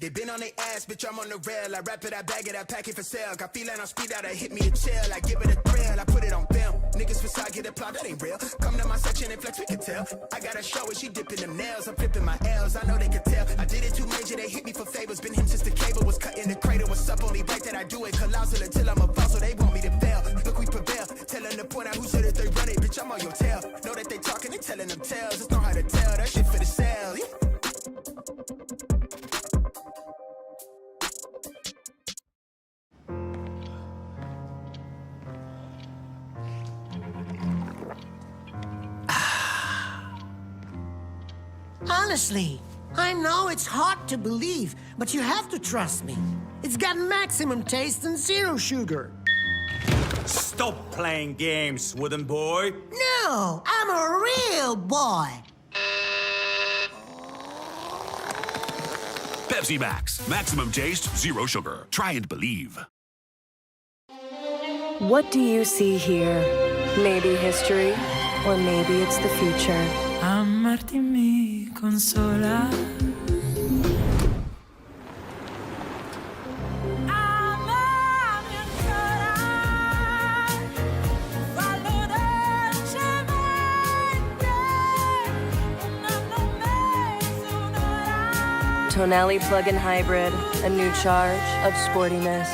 They been on their ass, bitch, I'm on the rail. I wrap it, I bag it, I pack it for sale. Got feeling on speed out, I hit me a chill. I give it a thrill, I put it on film. Niggas facade, get applaud, that ain't real. Come to my section and flex, we can tell. I got a show and she dipping them nails. I'm flipping my L's, I know they can tell. I did it too major, they hit me for favors. Been him since the cable was cut in the cradle. What's up, only right that I do it. Colossal until I'm a fall, so they want me to fail. Look, we prevail. Tell them to point out who said it, they run it. Bitch, I'm on your tail. Know that they talking, they telling them tales. Just know how to tell, that shit for the sale. Yeah. Honestly, I know it's hard to believe, but you have to trust me. It's got maximum taste and zero sugar. Stop playing games, wooden boy. No, I'm a real boy. Pepsi Max. Maximum taste, zero sugar. Try and believe. What do you see here? Maybe history, or maybe it's the future. Amarti mi consola. Amami ancora. Fallo dolcemente. Un anno e mezzo, un'ora. Tonali plug-in hybrid, a new charge of sportiness.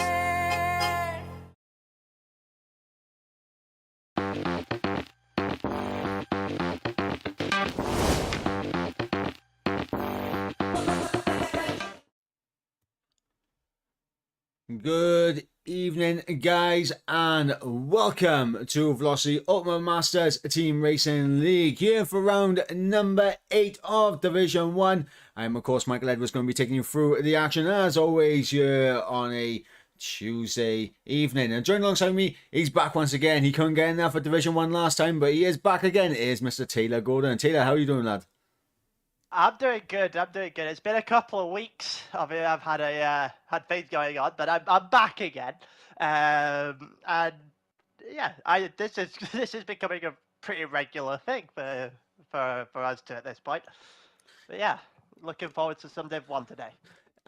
Good evening, guys, and welcome to Velocity Ultimate Masters Team Racing League here for round number 8 of Division 1. I'm, of course, Michael Edwards, going to be taking you through the action as always here on a Tuesday evening. And joining alongside me, he's back once again. He couldn't get enough for Division 1 last time, but he is back again. It is Mr. Taylor Gordon. Taylor, how are you doing, lad? I'm doing good. It's been a couple of weeks. I've had had things going on, but I'm back again. And yeah, this is becoming a pretty regular thing for us two at this point. But yeah, looking forward to some Div 1 today.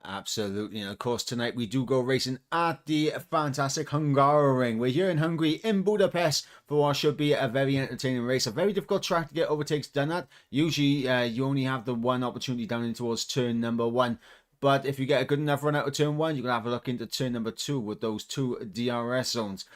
Absolutely, and of course tonight we do go racing at the fantastic Hungaroring. We're here in Hungary, in Budapest, for what should be a very entertaining race. A very difficult track to get overtakes done at. Usually you only have the one opportunity down in towards turn number 1. But if you get a good enough run out of turn 1, you can have a look into turn number 2 with those 2 DRS zones.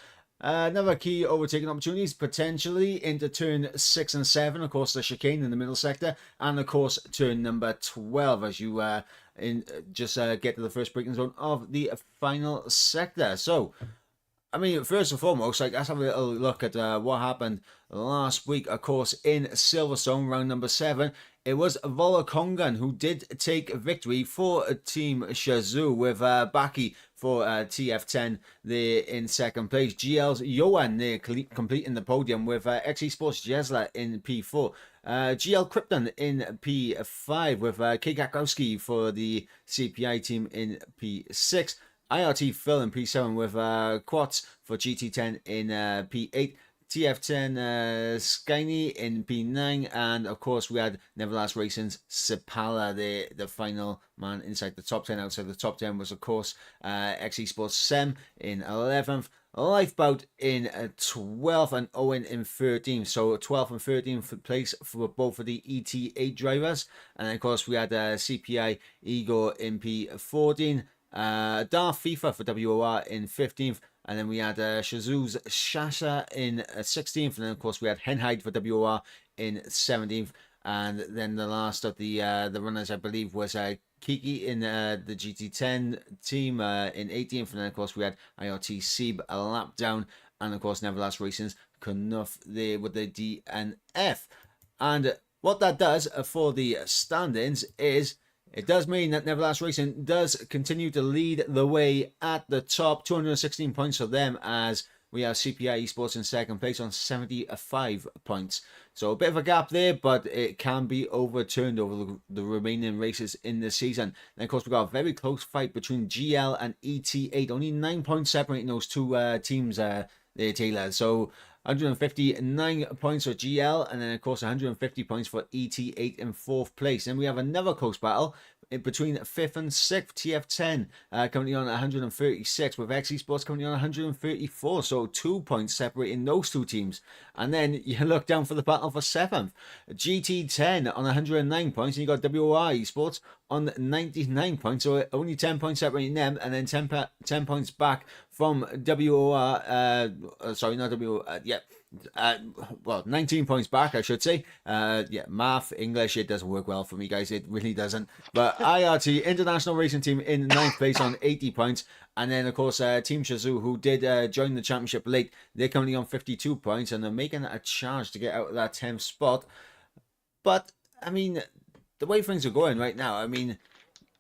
Another key overtaking opportunities potentially into turn 6 and 7, of course the chicane in the middle sector, and of course turn number 12 as you get to the first braking zone of the final sector. So, I mean, first and foremost, let's have a little look at what happened last week. Of course, in Silverstone, round number 7, it was Volokongan who did take victory for Team Shazoo with Baki for TF10 there in second place. GL's Johan there completing the podium with XE Sports Jesla in P4. GL Krypton in P5 with K. Gakowski for the CPI team in P6. IRT Phil in P7 with Quats for GT10 in P8. TF10 Skyny in P9, and of course we had Neverlast Racing's Sepala, the final man inside the top 10. Outside the top 10 was of course XE Sports Sem in 11th, Lifeboat in 12th, and Owen in 13th. So 12th and 13th place for both of the ET8 drivers. And of course we had CPI Igor in P14, Darth FIFA for WOR in 15th, and then we had Shazoo's Shasha in 16th, and then of course we had Henhide for WOR in 17th, and then the last of the runners I believe was Kiki in the GT10 team in 18th, and then of course we had IRT Seeb a lap down, and of course Neverlast Racing's Knuff there with the DNF. And what that does for the standings is it does mean that Neverlast Racing does continue to lead the way at the top. 216 points for them, as we have CPI Esports in second place on 75 points. So a bit of a gap there, but it can be overturned over the remaining races in the season. And of course, we've got a very close fight between GL and ET8. Only 9 points separating those two teams there, Taylor. So 159 points for GL, and then of course 150 points for ET8 in 4th place. Then we have another close battle between 5th and 6th. TF10 currently on 136, with X Esports currently on 134, so 2 points separating those two teams. And then you look down for the battle for 7th. GT10 on 109 points, and you got WOR Esports on 99 points, so only 10 points separating them, and then 10 points back from WOR, sorry, not WOR, well, 19 points back, I should say. Yeah, math, English, it doesn't work well for me, guys. It really doesn't. But IRT, International Racing Team, in 9th place on 80 points. And then, of course, Team Shazoo, who did join the championship late, they're currently on 52 points, and they're making a charge to get out of that 10th spot. But, I mean, the way things are going right now, I mean,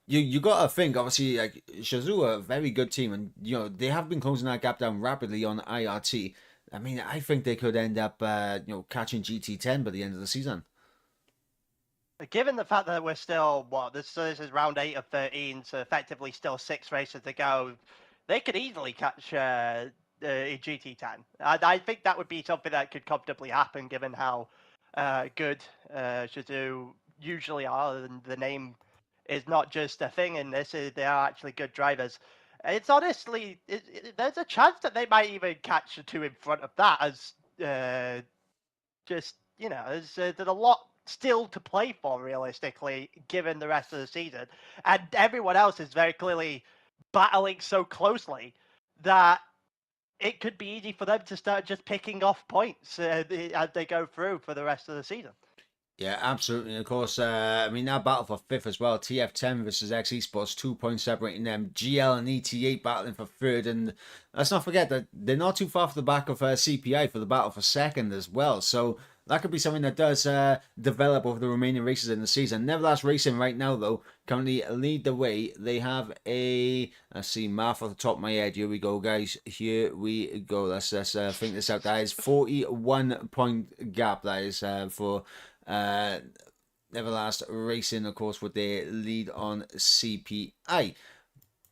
you got to think, obviously, like, Shazoo are a very good team, and, you know, they have been closing that gap down rapidly on IRT. I mean, I think they could end up, catching GT10 by the end of the season. Given the fact that we're still, this is round 8 of 13, so effectively still 6 races to go, they could easily catch a GT10. I think that would be something that could comfortably happen, given how good Shazoo usually are, and the name is not just a thing in this, they are actually good drivers. It's honestly, there's a chance that they might even catch the 2 in front of that, as there's a lot still to play for, realistically, given the rest of the season. And everyone else is very clearly battling so closely that it could be easy for them to start just picking off points as they go through for the rest of the season. Yeah, absolutely. And of course, I mean, that battle for 5th as well. TF10 versus X Esports, 2 points separating them. GL and ET8 battling for 3rd. And let's not forget that they're not too far from the back of CPI for the battle for 2nd as well. So that could be something that does develop over the remaining races in the season. Nevertheless, Racing right now, though, currently lead the way. They have a, let's see, math off the top of my head. Here we go, guys. Here we go. Let's think this out. That is 41-point gap. That is for Neverlast Racing, of course, with their lead on CPI.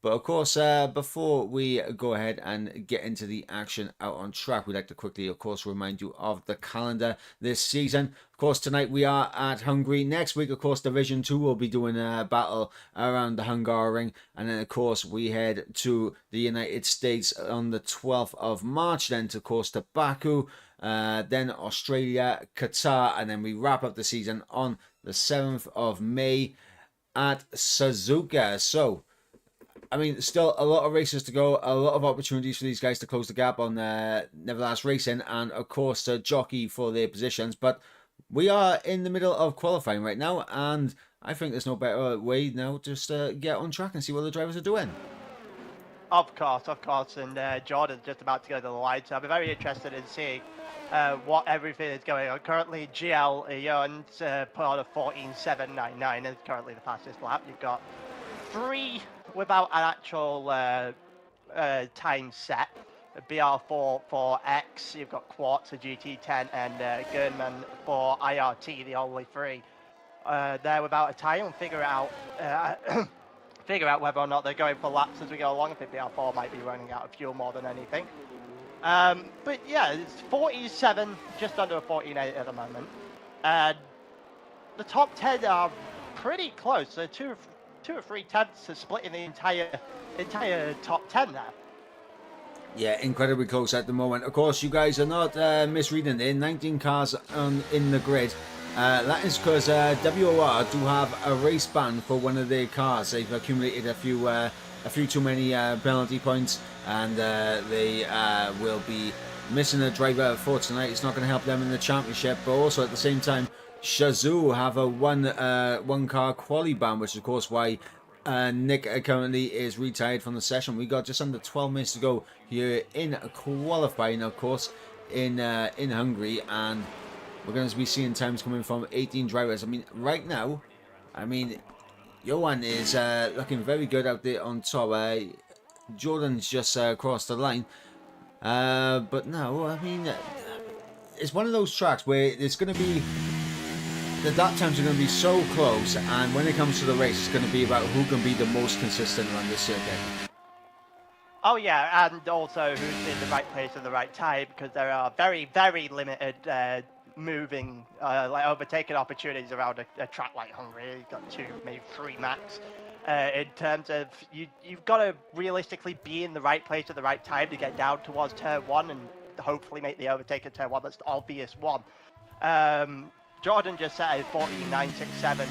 But of course, before we go ahead and get into the action out on track, we'd like to quickly, of course, remind you of the calendar this season. Of course, tonight we are at Hungary. Next week, of course, Division 2 will be doing a battle around the Hungary. And then, of course, we head to the United States on the 12th of March. Then, of course, to Baku. Then Australia, Qatar. And then we wrap up the season on the 7th of May at Suzuka. So, I mean, still a lot of races to go, a lot of opportunities for these guys to close the gap on Neverlast Racing, and of course to jockey for their positions. But we are in the middle of qualifying right now, and I think there's no better way now just to get on track and see what the drivers are doing. Of course, and Jordan's just about to go to the line, so I'll be very interested in seeing what everything is going on. Currently, GL Jones put on a 14.799, is currently the fastest lap. You've got 3 without an actual time set. BR4 for X, you've got Quartz, a GT10, and Gernman for IRT, the only 3 there without a time. We'll figure out whether or not they're going for laps as we go along. I think BR4 might be running out of fuel more than anything. But yeah, it's 47, just under a 14.8 at the moment. And the top 10 are pretty close. So 2 or 3 tenths to split in the entire top 10 there. Yeah, incredibly close at the moment. Of course, you guys are not misreading there. 19 cars in the grid. That is because WOR do have a race ban for one of their cars. They've accumulated a few too many penalty points, and they will be missing a driver for tonight. It's not going to help them in the championship, but also at the same time, Shazoo have a one car quali ban, which is of course why Nick currently is retired from the session. We got just under 12 minutes to go here in qualifying, of course, in Hungary, and we're going to be seeing times coming from 18 drivers. I mean, right now, Johan is looking very good out there on top. Jordan's just crossed the line, but no, I mean, it's one of those tracks where it's going to be, the lap times are going to be so close, and when it comes to the race, it's going to be about who can be the most consistent around this circuit. Oh yeah, and also who's in the right place at the right time, because there are very, very limited moving, like overtaking opportunities around a track like Hungary. You've got 2, maybe 3 max. In terms of you've got to realistically be in the right place at the right time to get down towards turn 1 and hopefully make the overtake at turn 1. That's the obvious one. Jordan just set a 14.967.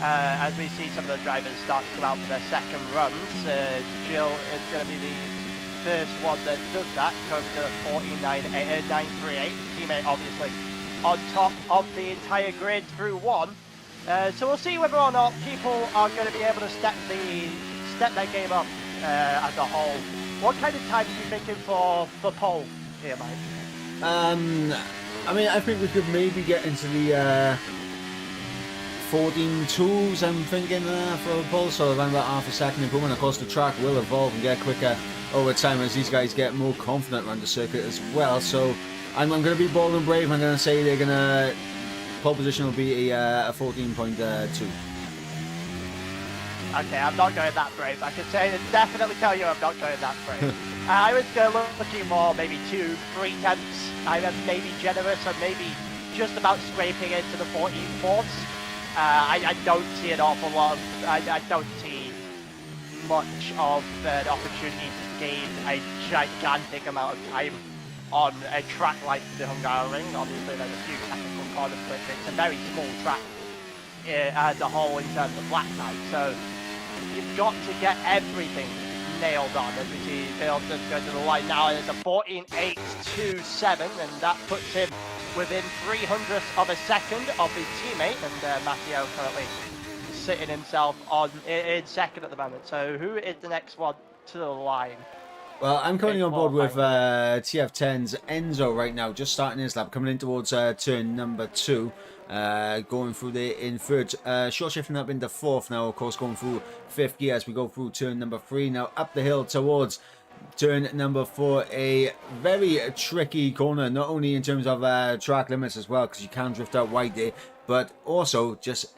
As we see some of the drivers start to come out for their second runs, Jill is going to be the first one that does that, goes to 14.938. Teammate obviously on top of the entire grid through 1. So we'll see whether or not people are going to be able to step their game up as a whole. What kind of time are you thinking for pole here, Mike? I mean, I think we could maybe get into the 14.2s, I'm thinking, for a pole, so around about half a second improvement. Of course, the track will evolve and get quicker over time as these guys get more confident around the circuit as well. So I'm going to be bold and brave. I'm going to say they're going to... Pole position will be a 14.2. Okay, I'm not going that brave. I can definitely tell you I'm not going that brave. I was looking more maybe 2-3 tenths. I'm maybe generous or maybe just about scraping into the 14.4s. I don't see an awful lot of, I don't see much of an opportunity to gain a gigantic amount of time on a track like the Hungary. Obviously there's a few technical corners, but it's a very small track as a whole in terms of black time. So you've got to get everything nailed on. As we see Bill just go to the line now, and it's a 14.827, and that puts him within 300ths of a second of his teammate, and Matteo currently sitting himself in second at the moment. So who is the next one to the line? Well, I'm currently on board with TF10's Enzo right now, just starting his lap, coming in towards turn number 2, going through there in third, short shifting up into fourth now, of course, going through 5th gear as we go through turn number 3, now up the hill towards turn number 4, a very tricky corner, not only in terms of track limits as well, because you can drift out wide there, but also just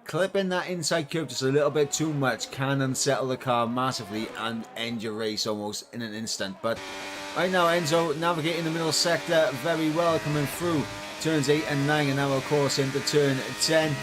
clipping that inside curve just a little bit too much can unsettle the car massively and end your race almost in an instant. But right now Enzo navigating the middle sector very well, coming through turns 8 and 9, and now of course into turn 10,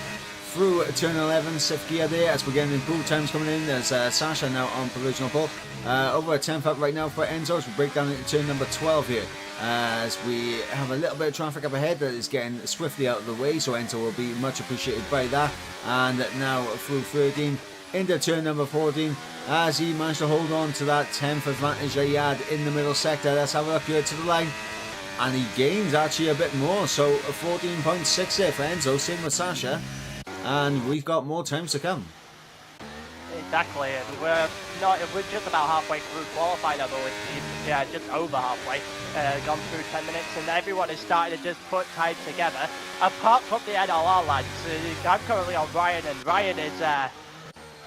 through turn 11, 6th gear there as we're getting improved times coming in. There's Sasha now on provisional pole, over a 10th up right now for Enzo as we break down into turn number 12 here, as we have a little bit of traffic up ahead that is getting swiftly out of the way, so Enzo will be much appreciated by that. And now through 13 into turn number 14 as he managed to hold on to that 10th advantage that he had in the middle sector. Let's have a look here to the line, and he gains actually a bit more, so a 14.6 there for Enzo, same with Sasha, and we've got more times to come. Exactly, and we're just about halfway through qualifying, I believe. Yeah, just over halfway. Gone through 10 minutes, and everyone is starting to just put time together. Apart from the NLR lads, I'm currently on Ryan, and Ryan is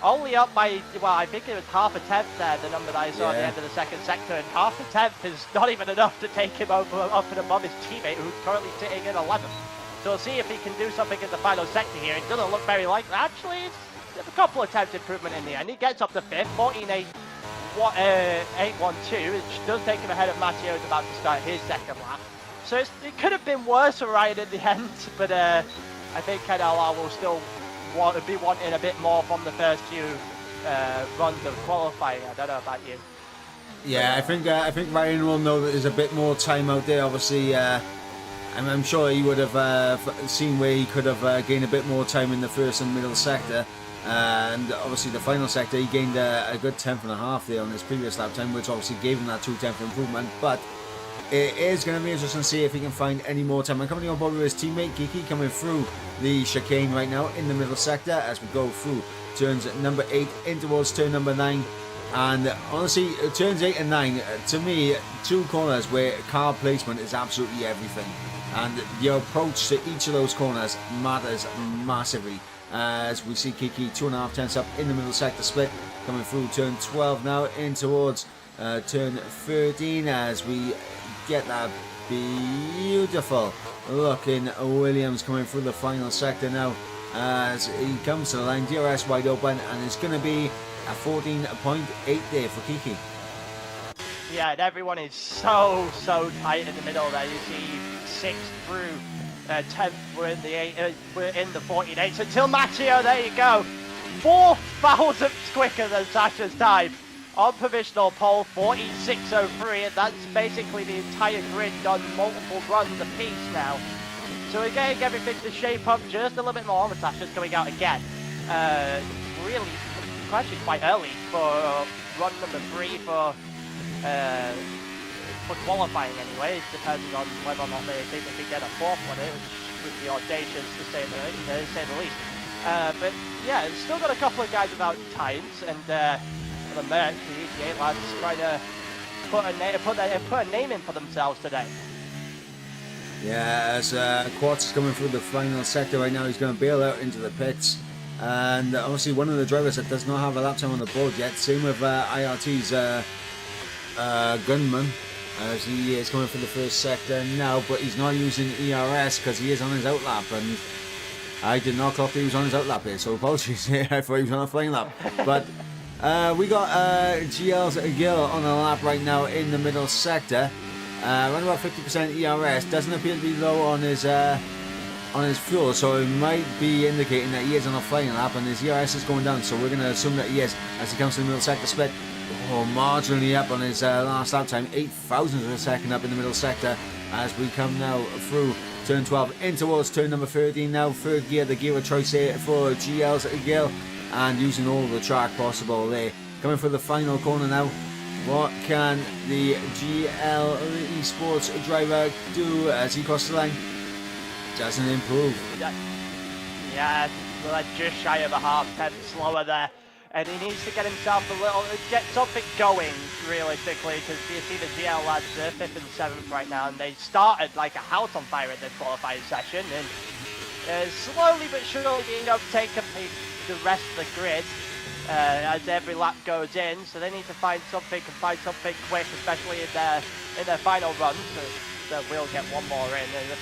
only up by, well, I think it was half a tenth there, the number that I saw at the end of the second sector, and half a tenth is not even enough to take him up and above his teammate, who's currently sitting in 11th. So we'll see if he can do something in the final sector here. It doesn't look very likely. Actually, it's a couple of times improvement in the end. He gets up to 5th, 14.812, which does take him ahead of Matteo, who's about to start his second lap. So it could have been worse for Ryan in the end, but I think NLR will still be wanting a bit more from the first few runs of qualifying. I don't know about you. Yeah, I think Ryan will know that there's a bit more time out there. Obviously, I'm sure he would have seen where he could have gained a bit more time in the first and middle sector. And obviously the final sector, he gained a good 10th and a half there on his previous lap time, which obviously gave him that 2/10 improvement. But it is going to be interesting to see if he can find any more time. I'm coming on board with his teammate Kiki, coming through the chicane right now in the middle sector as we go through turns number 8 in towards turn number 9. And honestly, turns 8 and 9, to me, 2 corners where car placement is absolutely everything. And your approach to each of those corners matters massively. As we see Kiki 2.5 tenths up in the middle sector split, coming through turn 12 now in towards turn 13 as we get that beautiful looking Williams coming through the final sector now as he comes to the line, DRS wide open, and it's going to be a 14.8 there for Kiki. Yeah, and everyone is so tight in the middle there. You see 6th through 10th, we're in the 48s until Matteo, there you go. 4 thousandths quicker than Sasha's time. On provisional pole, 46.03, and that's basically the entire grid done multiple runs apiece now. So we're getting everything to shape up just a little bit more, with Sasha's coming out again. Really crashing quite early for run number 3 for qualifying anyway, depending on whether or not they think they can get a 4th one, which would be audacious to say the least. But yeah, it's still got a couple of guys without times, and the Merc, the ETA lads, trying to put a name in for themselves today. Yeah, as Quartz is coming through the final sector right now, he's going to bail out into the pits. And obviously one of the drivers that does not have a lap time on the board yet, same with IRT's Gunman, as he is coming for the first sector now, but he's not using ERS because he is on his outlap, and I did not clock that he was on his outlap here, so apologies. I thought he was on a flying lap. But we got GL's Gill on a lap right now in the middle sector, around about 50% ERS, doesn't appear to be low on his fuel, so it might be indicating that he is on a flying lap and his ERS is going down, so we're going to assume that he is as he comes to the middle sector split. Marginally up on his last lap time, 8 thousandths of a second up in the middle sector as we come now through turn 12 in towards turn number 13 now. Third gear, the gear of choice here for GL's Gill, and using all the track possible there. Coming for the final corner now. What can the GL Esports driver do as he crosses the line? Doesn't improve. Yeah, just shy of a half-tenth slower there. And he needs to get himself get something going, realistically, because you see the GL lads, they're 5th and 7th right now, and they started like a house on fire in their qualifying session, and slowly but surely being overtaken by the rest of the grid as every lap goes in, so they need to find something quick, especially in their final run, so we'll get one more in. And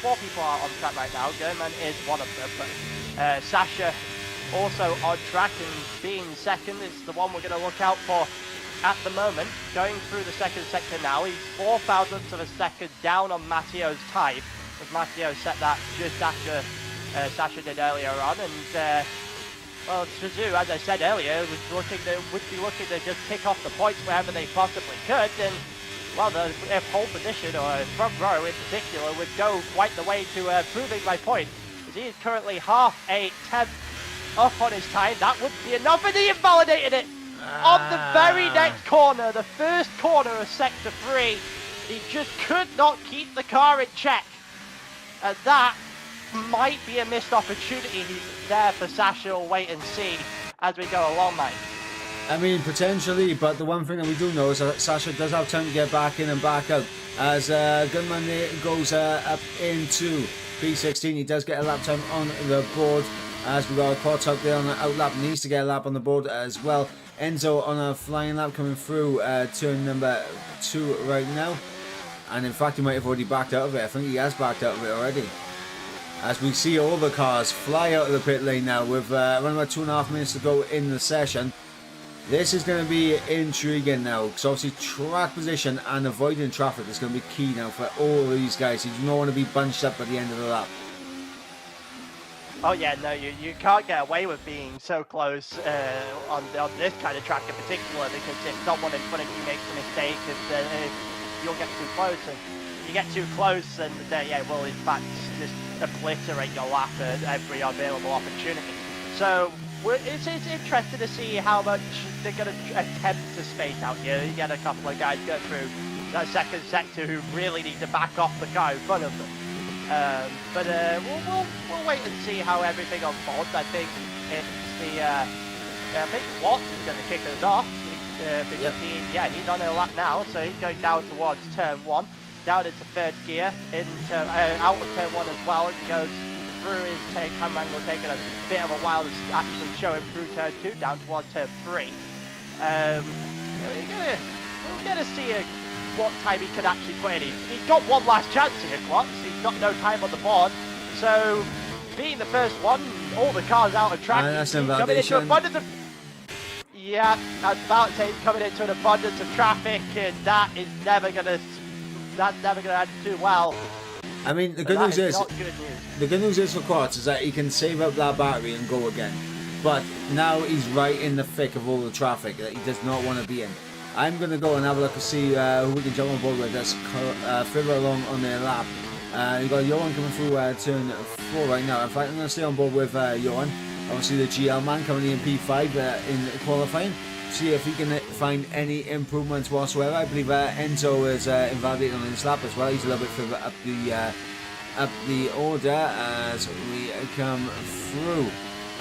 four people are on track right now. German is one of them, but Sasha also on track and being second is the one we're going to look out for at the moment. Going through the second sector now, he's 4 thousandths of a second down on Matteo's time, as Matteo set that just after Sasha did earlier on, and well, Suzu, as I said earlier, would be looking to just pick off the points wherever they possibly could, and well, the pole position, or front row in particular, would go quite the way to proving my point, as he is currently half a tenth up on his time. That would be enough, and he invalidated it on the very next corner, the first corner of sector 3. He just could not keep the car in check, and that might be a missed opportunity there for Sasha. We'll wait and see as we go along, mate. I mean, potentially, but the one thing that we do know is that Sasha does have time to get back in and back out. As Gunman goes up into P16, he does get a lap time on the board. As we got a Quartz out there on the out lap, needs to get a lap on the board as well. Enzo on a flying lap coming through turn number 2 right now. And in fact, he might have already backed out of it. I think he has backed out of it already. As we see all the cars fly out of the pit lane now with around about 2.5 minutes to go in the session. This is going to be intriguing now, because obviously track position and avoiding traffic is going to be key now for all of these guys. You do not want to be bunched up at the end of the lap. Oh yeah, no, you can't get away with being so close on this kind of track in particular, because if someone in front of you makes a mistake, you'll get too close, and you get too close, and yeah, will in fact just obliterate your lap at every available opportunity. So it's interesting to see how much they're going to attempt to space out here. You get a couple of guys go through that second sector who really need to back off the car in front of them. But we'll wait and see how everything unfolds. I think it's I think Watts is going to kick us off because he's on a lap now, so he's going down towards turn 1, down into third gear, out of turn 1 as well, and goes through his camera angle, taking a bit of a while to actually show him through turn 2, down towards turn 3. We're going to see what time he can actually put in. He's got one last chance here, Quartz. He's got no time on the board. So, being the first one, all the cars out of track, that's coming into a bunch of the... Yeah, I was about to say he's coming into an abundance of traffic, and that's never gonna end too well. I mean, the But good that news is, not good news. the good news is for Quartz is that he can save up that battery and go again. But now he's right in the thick of all the traffic that he does not want to be in. I'm going to go and have a look and see who we can jump on board with that's further along on their lap. You've got Johan coming through turn 4 right now. In fact, I'm going to stay on board with Johan. Obviously the GL man coming in P5 in qualifying. See if he can find any improvements whatsoever. I believe Enzo is invalidated on his lap as well. He's a little bit further up the order as we come through.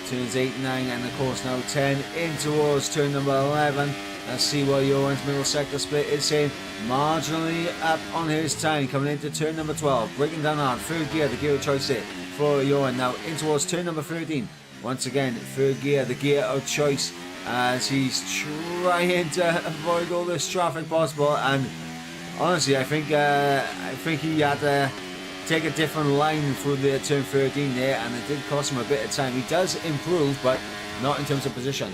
Turns 8, 9 and of course now 10 in towards turn number 11. Let's see what Johan's middle sector split is saying. Marginally up on his time coming into turn number 12. Breaking down hard. Third gear, the gear of choice here for Johan. Now in towards turn number 13. Once again, third gear, the gear of choice as he's trying to avoid all this traffic possible. And honestly, I think he had to take a different line through the turn 13 there, and it did cost him a bit of time. He does improve, but not in terms of position.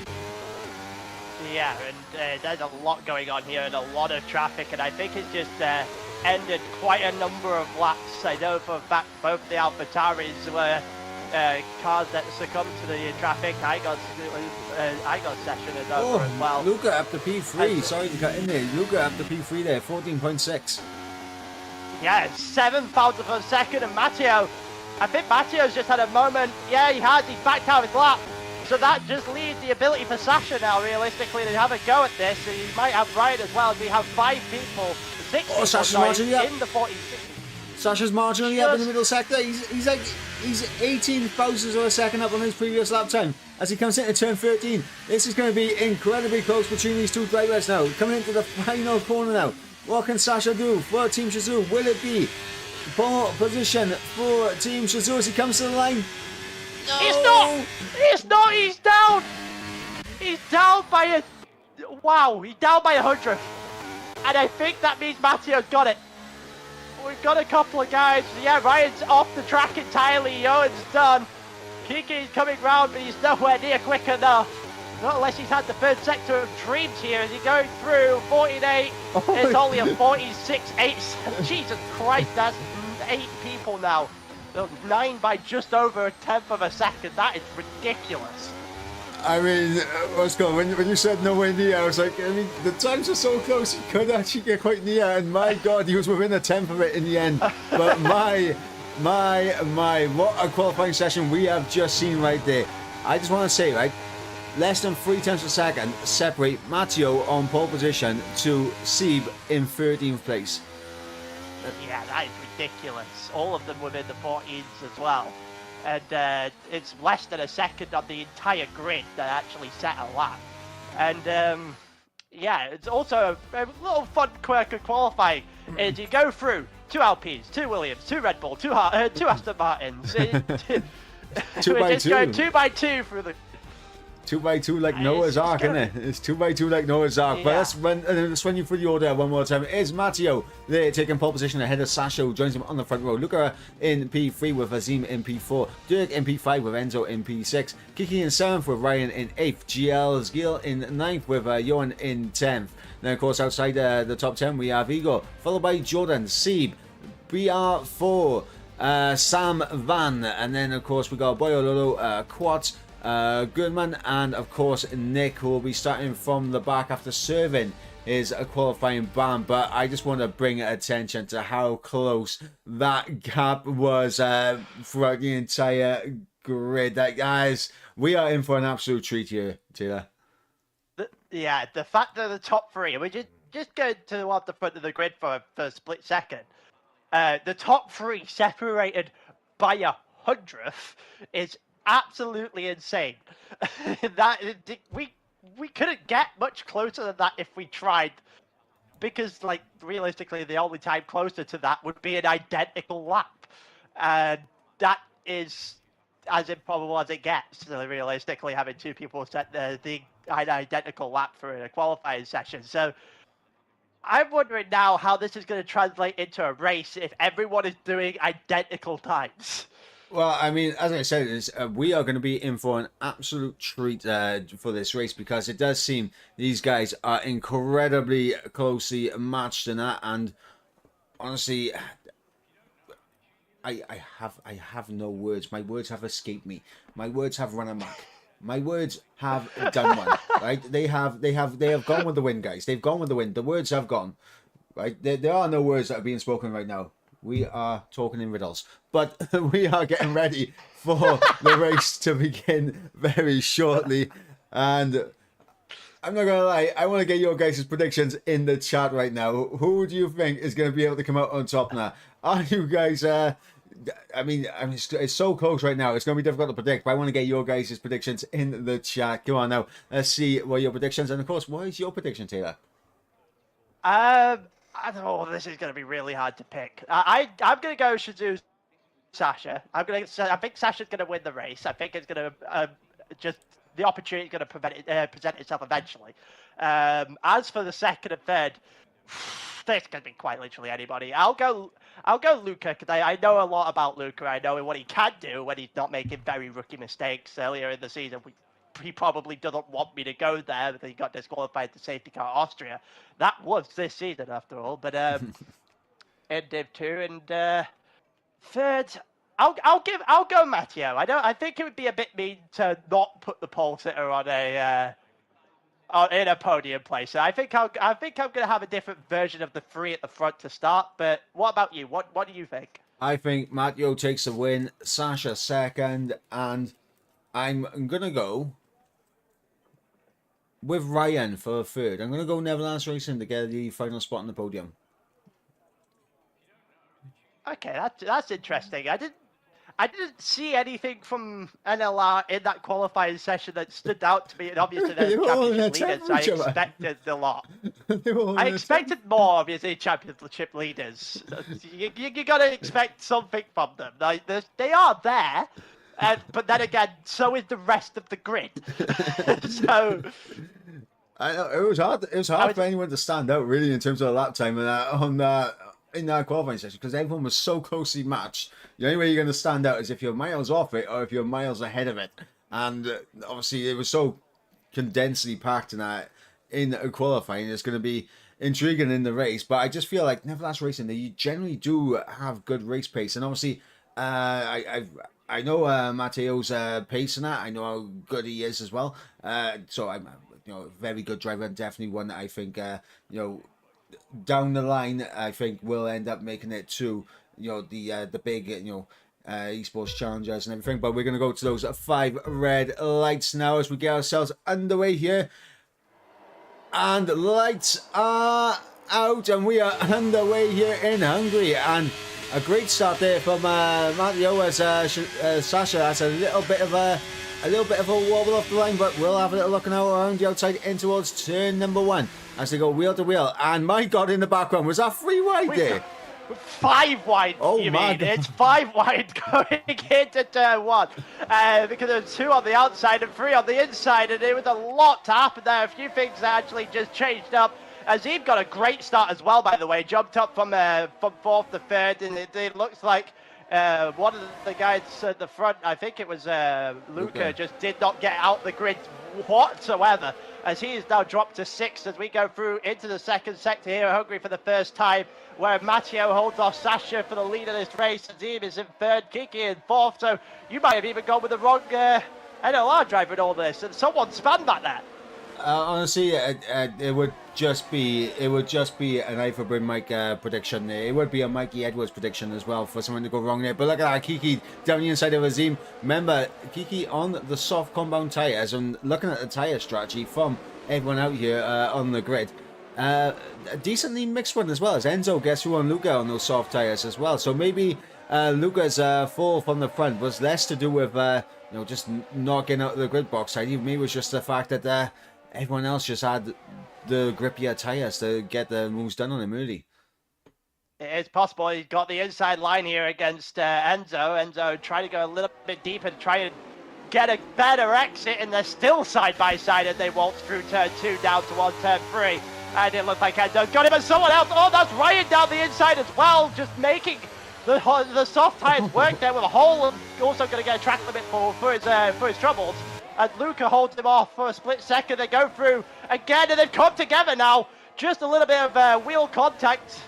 Yeah, and there's a lot going on here and a lot of traffic, and I think it's just ended quite a number of laps. I know for a fact both the AlphaTauris were cars that succumbed to the traffic. Igor's session is over as well. Luca up to P3. Sorry to cut in there. Luca up to P3 there, 14.6. Yeah, 7 thousandths of a second, and Matteo, I think Matteo's just had a moment. Yeah, he's backed out his lap. So that just leaves the ability for Sasha now, realistically, to have a go at this. So he might have Ryan as well. We have 5 people, 6 people in the 46. Sasha's marginally up in the middle sector. He's 18 thousandths of a second up on his previous lap time as he comes into turn 13. This is going to be incredibly close between these two drivers now. Coming into the final corner now. What can Sasha do for Team Shazoo? Will it be pole position for Team Shazoo as he comes to the line? No. He's not! He's down! He's down by a... Wow, he's down by 100. And I think that means Matteo's got it. We've got a couple of guys. Yeah, Ryan's off the track entirely. Johan's done. Kiki's coming round, but he's nowhere near quick enough. Not unless he's had the third sector of dreams here. Is he going through 48? It's only a 46.8. Jesus Christ, that's 8 people now. 9 by just over a tenth of a second. That is ridiculous. I mean, when you said nowhere near, I was like, I mean, the times are so close, he could actually get quite near, and my God, he was within a tenth of it in the end. But my, what a qualifying session we have just seen right there. I just want to say, right, less than 3 tenths of a second separate Matteo on pole position to Sieb in 13th place. Yeah, that is ridiculous. All of them within the 14s as well. And it's less than a second on the entire grid that actually set a lap. And yeah, it's also a little fun quirk of qualifying. Is you go through 2 Alpines, 2 Williams, 2 Red Bull, 2 Aston Martins. 2 We're by just 2. going 2 by 2 through the... 2 by 2 like Noah's Ark, isn't it? It's 2 by 2 like Noah's Ark. Yeah. But let's run you through the order one more time. It's Matteo there taking pole position ahead of Sasha, who joins him on the front row. Luca in P3 with Azim in P4. Dirk in P5 with Enzo in P6. Kiki in 7th with Ryan in 8th. GL's Gil in 9th with Johan in 10th. Then, of course, outside the top 10, we have Igor, followed by Jordan, Sieb, BR4, Sam Van, and then, of course, we got Boyololo, Quats, Goodman, and of course Nick, who will be starting from the back after serving his qualifying ban. But I just want to bring attention to how close that gap was throughout the entire grid. That, guys, we are in for an absolute treat here, Taylor. The fact that the top 3, we just go to the front of the grid for a split second. The top 3 separated by 100th is absolutely insane. That we couldn't get much closer than that if we tried, because like realistically the only time closer to that would be an identical lap, and that is as improbable as it gets. So realistically, having 2 people set the identical lap for a qualifying session. So I'm wondering now how this is going to translate into a race if everyone is doing identical times. Well, I mean, as I said, we are going to be in for an absolute treat for this race because it does seem these guys are incredibly closely matched in that. And honestly, I have no words. My words have escaped me. My words have run amok. My words have done one. Right? They have gone with the wind, guys. They've gone with the wind. The words have gone. Right? There are no words that are being spoken right now. We are talking in riddles, but we are getting ready for the race to begin very shortly. And I'm not gonna lie, I want to get your guys' predictions in the chat right now. Who do you think is going to be able to come out on top now? Are you guys? I mean, it's so close right now. It's going to be difficult to predict, but I want to get your guys' predictions in the chat. Come on now, let's see what your predictions, and of course, what is your prediction, Taylor? I don't know. This is going to be really hard to pick. I'm going to go Shizu Sasha. I think Sasha's going to win the race. I think it's going to just the opportunity is going to present itself eventually. As for the second and third, this could be quite literally anybody. I'll go Luca because I know a lot about Luca. I know what he can do when he's not making very rookie mistakes. Earlier in the season, he probably doesn't want me to go there because he got disqualified to safety car Austria. That was this season after all. But in Div 2 and third, I'll go Matteo. I think it would be a bit mean to not put the pole sitter on in a podium place. So I think I'm going to have a different version of the three at the front to start. But what about you? What do you think? I think Matteo takes the win, Sasha second, and I'm going to go with Ryan for a third. I'm going to go Netherlands Racing to get the final spot on the podium. Okay, that's interesting. I didn't see anything from NLR in that qualifying session that stood out to me, and obviously they're championship leaders. I expected a lot. I expected more, obviously, championship leaders. You got to expect something from them. Like, they are there, but then again, so is the rest of the grid. So I know it was hard. It was hard for anyone to stand out, really, in terms of lap time in that qualifying session because everyone was so closely matched. The only way you're going to stand out is if you're miles off it or if you're miles ahead of it. And obviously, it was so condensely packed in qualifying. It's going to be intriguing in the race. But I just feel like Netherlands Racing, they generally do have good race pace. And obviously, I know Matteo's pace in that. I know how good he is as well. So I'm very good driver. Definitely one that I think down the line, I think we'll end up making it to the big esports challengers and everything. But we're gonna go to those 5 red lights now as we get ourselves underway here. And lights are out, and we are underway here in Hungary. And a great start there from Matteo as Sasha. That's a little bit of a wobble off the line, but we'll have a little look now around the outside in towards turn number 1 as they go wheel to wheel. And my God, in the background, was that 3 wide there? 5 wide, you mean? It's 5 wide going into turn 1. Because there's 2 on the outside and 3 on the inside, and there was a lot to happen there. A few things actually just changed up. Azim got a great start as well, by the way. Jumped up from 4th to 3rd, and it looks like one of the guys at the front, I think it was Luca, just did not get out the grid whatsoever, as he is now dropped to 6th as we go through into the second sector here in Hungary for the first time, where Matteo holds off Sasha for the lead of this race. Azim is in 3rd, Kiki in 4th, so you might have even gone with the wrong NLR driver in all this, and someone spanned that there. Honestly, it would just be an Alpha Bryn Mike prediction. It would be a Mikey Edwards prediction as well for someone to go wrong there. But look at that, Kiki down the inside of Azim. Remember, Kiki on the soft compound tyres, and looking at the tyre strategy from everyone out here on the grid. A decently mixed one as well, as Enzo gets through on Luca on those soft tyres as well. So maybe Luca's fall from the front was less to do with just not getting out of the grid box side. Maybe it was just the fact that everyone else just had the grippier tyres to get the moves done on him early. It's possible he's got the inside line here against Enzo. Enzo trying to go a little bit deeper to try and get a better exit, and they're still side by side as they waltz through turn 2 down towards turn 3. And it looks like Enzo got him, and someone else. Oh, that's Ryan down the inside as well, just making The soft tires work there with a hole, and also going to get a track limit for his troubles. And Luca holds him off for a split second. They go through again, and they've come together now. Just a little bit of wheel contact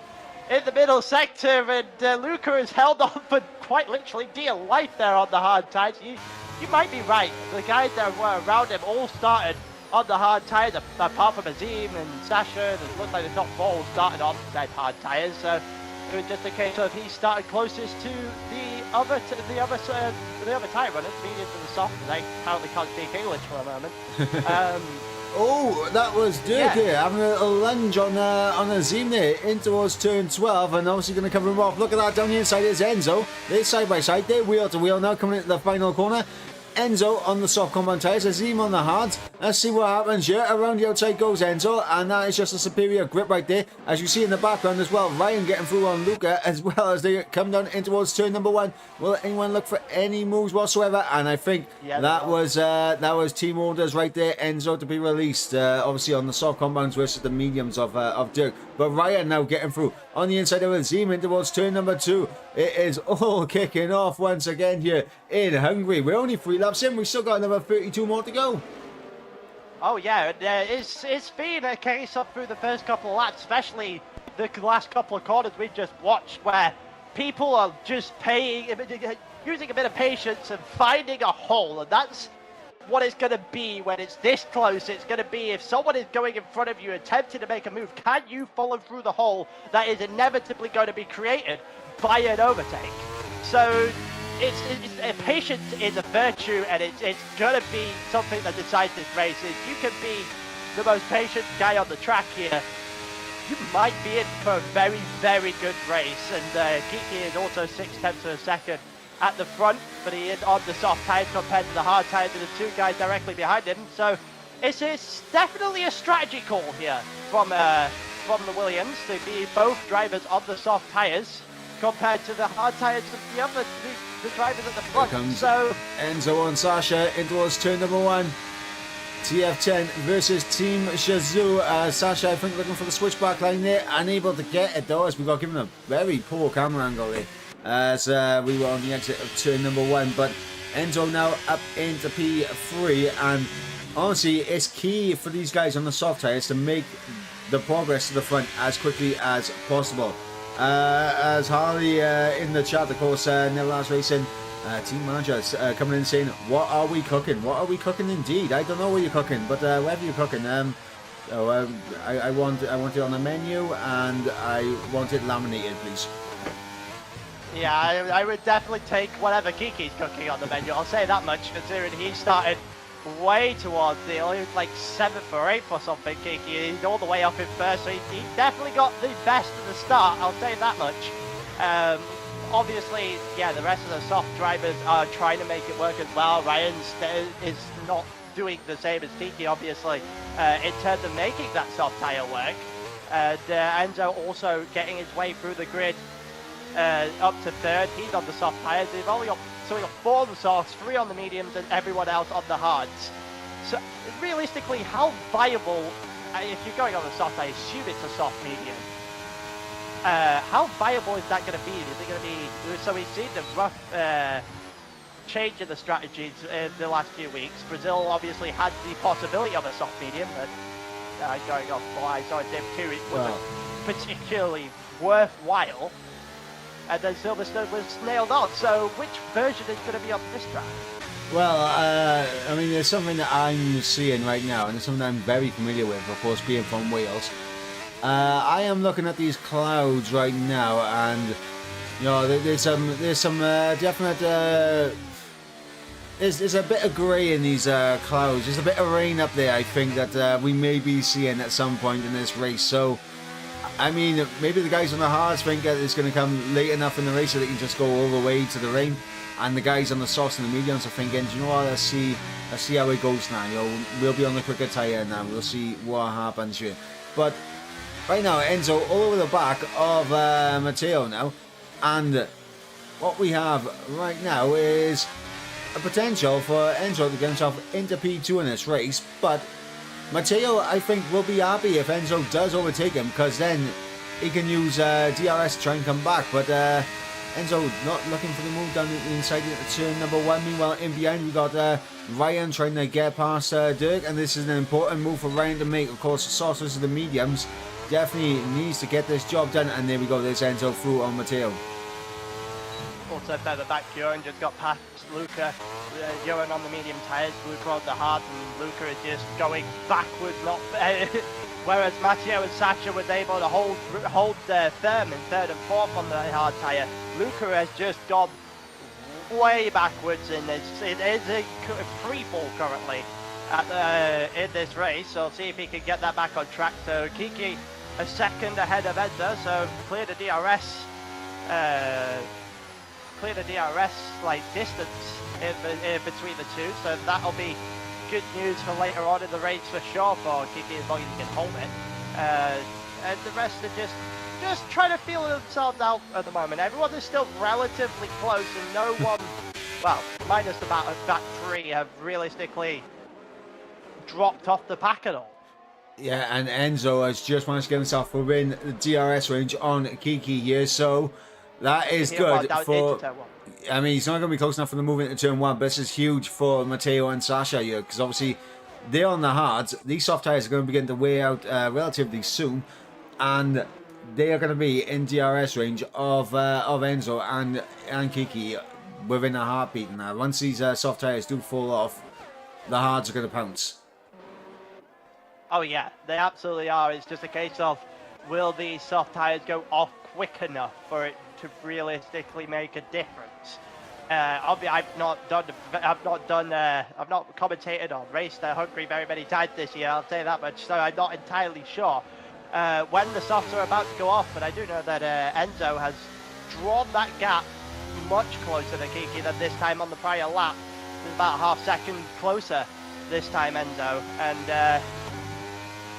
in the middle sector, and Luca is held on for quite literally dear life there on the hard tires. You might be right. The guys that were around him all started on the hard tires, apart from Azim and Sasha. It looks like the top four all started on said hard tires. So it was just a case of he started closest to the other tire runners, medium to the soft. They apparently can't speak English for a moment. Oh, that was Dirk here having a little lunge on Azim there in towards turn 12, and obviously going to cover him off. Look at that, down the inside is Enzo. They're side by side, they're wheel to wheel now, coming into the final corner. Enzo on the soft compound tyres, Azim on the hards. Let's see what happens here. Around the outside goes Enzo, and that is just a superior grip right there. As you see in the background as well, Ryan getting through on Luca as well as they come down in towards turn number 1. Will anyone look for any moves whatsoever? And I think that was team orders right there. Enzo to be released, obviously on the soft compounds versus the mediums of Dirk. But Ryan now getting through on the inside of Azim in towards turn number 2. It is all kicking off once again here in Hungary. We're only 3 laps in. We've still got another 32 more to go. Oh yeah, it's been a case of through the first couple of laps, especially the last couple of corners we've just watched, where people are just using a bit of patience and finding a hole, and that's what it's going to be when it's this close. It's going to be if someone is going in front of you attempting to make a move, can you follow through the hole that is inevitably going to be created by an overtake? So patience is a virtue, and it's going to be something that decides this race. If you can be the most patient guy on the track here, you might be in for a very, very good race. And Kiki is also 6/10 of a second at the front, but he is on the soft tyres compared to the hard tyres of the 2 guys directly behind him. So it's definitely a strategy call here from the Williams to be both drivers on the soft tyres compared to the hard tyres of the drivers at the front. Here comes so Enzo on Sasha in towards turn number 1. TF10 versus Team Shazoo. Sasha, I think, looking for the switchback line there. Unable to get it though, as we got given a very poor camera angle there. As we were on the exit of turn number 1. But Enzo now up into P3. And honestly, it's key for these guys on the soft tyres to make the progress to the front as quickly as possible. As Harley in the chat, of course, Nicholas Racing team managers coming in saying, what are we cooking? What are we cooking indeed? I don't know what you're cooking, but whatever you're cooking, I want it on the menu, and I want it laminated, please. yeah, I would definitely take whatever Kiki's cooking on the menu. I'll say that much, considering he started way towards the like 7th or 8th or something. Kiki, he's all the way up in first, so he definitely got the best of the start, I'll say that much. Obviously, yeah, the rest of the soft drivers are trying to make it work as well. Ryan is not doing the same as Kiki, obviously, in terms of making that soft tyre work. And Enzo also getting his way through the grid up to 3rd. He's on the soft tyres. They've only got 4 on the softs, 3 on the mediums, and everyone else on the hards. So realistically, how viable, if you're going on the soft, I assume it's a soft medium. How viable is that going to be? Is it going to be? So we've seen the rough change in the strategies in the last few weeks. Brazil obviously had the possibility of a soft medium, but going off what I saw in Div 2, it wasn't particularly worthwhile. And then Silverstone was nailed on. So which version is going to be on this track? Well, I mean, there's something that I'm seeing right now, and it's something I'm very familiar with, of course, being from Wales. I am looking at these clouds right now, and you know, there's some definite. There's a bit of grey in these clouds. There's a bit of rain up there, I think, that we may be seeing at some point in this race. So, I mean, maybe the guys on the hards think that it's going to come late enough in the race so they can just go all the way to the rain. And the guys on the softs and the mediums are thinking, do you know what, let's see how it goes now. You know, we'll be on the quicker tyre now. We'll see what happens here. But right now, Enzo all over the back of Matteo now. And what we have right now is a potential for Enzo to get himself into P2 in this race. But Matteo, I think, will be happy if Enzo does overtake him, because then he can use DRS to try and come back. But Enzo not looking for the move down the inside into turn number 1. Meanwhile, in behind, we got Ryan trying to get past Dirk, and this is an important move for Ryan to make. Of course, softs versus the mediums. Definitely needs to get this job done, and there we go. There's Enzo through on Matteo. Also further back, Joran just got past Luca. Joran on the medium tyres, Luca on the hard, and Luca is just going backwards, not whereas Matteo and Sasha was able to hold firm in third and fourth on the hard tyre. Luca has just gone way backwards, and it is a free fall currently in this race. So we'll see if he can get that back on track. So Kiki a second ahead of Enzo, so clear the DRS. Clear the DRS like distance in between the two, so that'll be good news for later on in the race for sure for Kiki, as long as he can hold it. And the rest are just trying to feel themselves out at the moment. Everyone is still relatively close, and no one, well, minus the back three, have realistically dropped off the pack at all. Yeah, and Enzo has just managed to get himself within the DRS range on Kiki here, so that is good for... I mean, he's not going to be close enough for the move into turn 1, but this is huge for Matteo and Sasha here, because obviously they're on the hards. These soft tyres are going to begin to wear out relatively soon, and they are going to be in DRS range of Enzo and Kiki within a heartbeat. Now, once these soft tyres do fall off, the hards are going to pounce. Oh yeah, they absolutely are. It's just a case of, will these soft tyres go off quick enough for it to realistically make a difference? I've not commentated on raced Hungary very many times this year, I'll say that much, so I'm not entirely sure when the softs are about to go off, but I do know that Enzo has drawn that gap much closer to Kiki than this time on the prior lap. It's about a half second closer this time, Enzo, and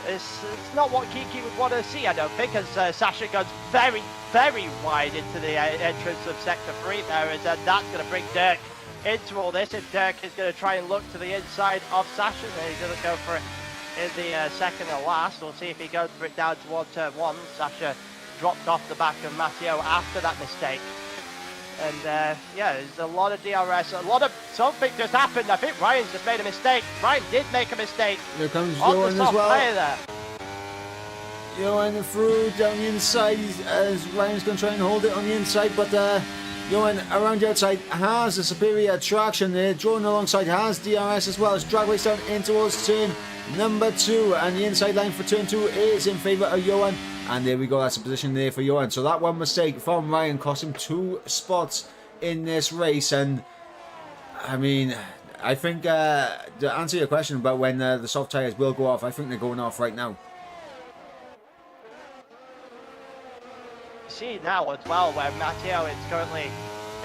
it's not what Kiki would want to see, I don't think, as Sasha goes very, very wide into the entrance of Sector 3 there, and that's going to bring Dirk into all this, and Dirk is going to try and look to the inside of Sasha, and he's going to go for it in the second and last. We'll see if he goes for it down towards turn 1. Sasha dropped off the back of Matteo after that mistake. And yeah, there's a lot of DRS, something just happened. I think Ryan's just made a mistake. Ryan did make a mistake. Here comes on Johan the soft as well. player there. Johan through down the inside as Ryan's going to try and hold it on the inside, but Johan around the outside has a superior traction there. Jordan alongside has DRS as well as drag race down in towards turn number 2, and the inside line for turn 2 is in favour of Johan. And there we go, that's a position there for Johan. So that one mistake from Ryan cost him 2 spots in this race. And I mean, I think to answer your question about when the soft tyres will go off, I think they're going off right now. See now as well where Matteo is currently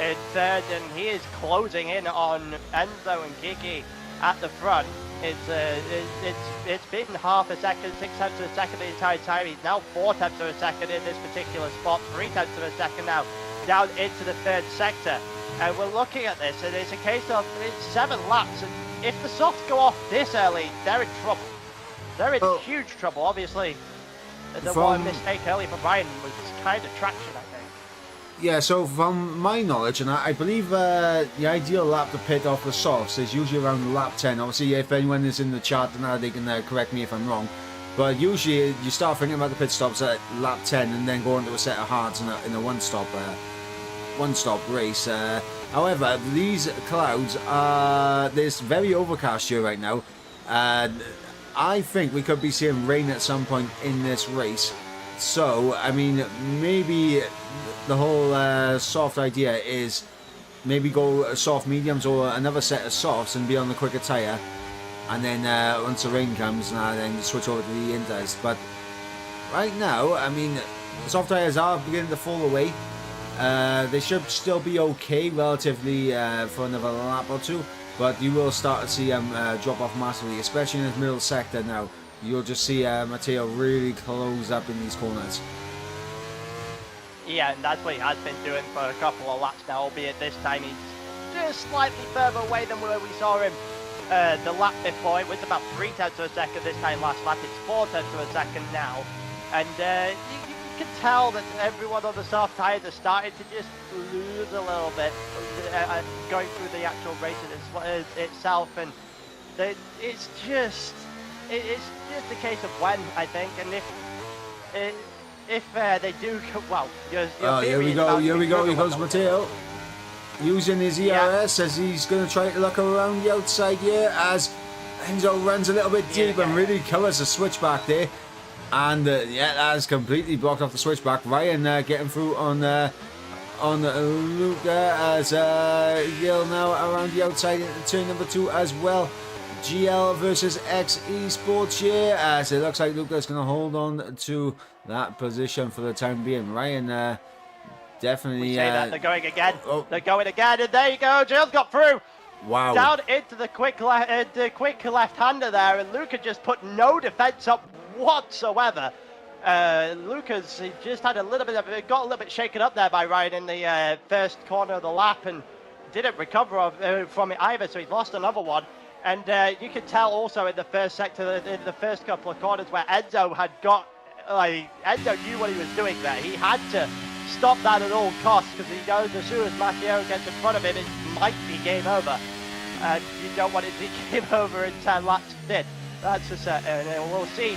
in third, and he is closing in on Enzo and Kiki at the front. It's been half a second, 6 tenths of a second the entire time. He's now 4 tenths of a second in this particular spot, 3 tenths of a second now down into the third sector. And we're looking at this, and it's a case of it's 7 laps, and if the softs go off this early, they're in trouble. They're in huge trouble, obviously. The one mistake early from Ryan was kind of traction, I think. Yeah, so from my knowledge, and I believe the ideal lap to pit off the softs is usually around lap 10. Obviously, if anyone is in the chat, then they can correct me if I'm wrong. But usually, you start thinking about the pit stops at lap 10 and then go into a set of hards in a one-stop race. However, these clouds are... There's very overcast here right now. I think we could be seeing rain at some point in this race. So, I mean, maybe the whole soft idea is maybe go soft mediums or another set of softs and be on the quicker tyre. And then once the rain comes, then switch over to the inters. But right now, I mean, the soft tyres are beginning to fall away. They should still be okay relatively for another lap or 2. But you will start to see them drop off massively, especially in the middle sector now. You'll just see Matteo really close up in these corners. Yeah, and that's what he has been doing for a couple of laps now, albeit this time he's just slightly further away than where we saw him the lap before. It was about 3 tenths of a second this time last lap. It's 4 tenths of a second now. And you can tell that everyone on the soft tyres is starting to just lose a little bit going through the actual race itself, and it's just a case of when, I think, and if they do, well, here we go. Here goes Matteo. Using his ERS as he's going to try to look around the outside here as Enzo runs a little bit deep and really covers the switchback there. And yeah, that has completely blocked off the switchback. Ryan getting through on Luca as Gil now around the outside into turn number 2 as well. GL versus X Esports here as it looks like Luca's going to hold on to that position for the time being. Ryan definitely... they're going again. Oh. They're going again, and there you go. Gil's got through. Wow. Down into the quick left-hander there, and Luca just put no defense up whatsoever. Luca's just had got a little bit shaken up there by Ryan in the first corner of the lap and didn't recover from it either, so he's lost another one. And you could tell also in the first sector, in the first couple of corners where Enzo Enzo knew what he was doing there. He had to stop that at all costs because he knows as soon as Matteo gets in front of him, it might be game over. And you don't want it to be game over in 10 laps in. That's for certain. And we'll see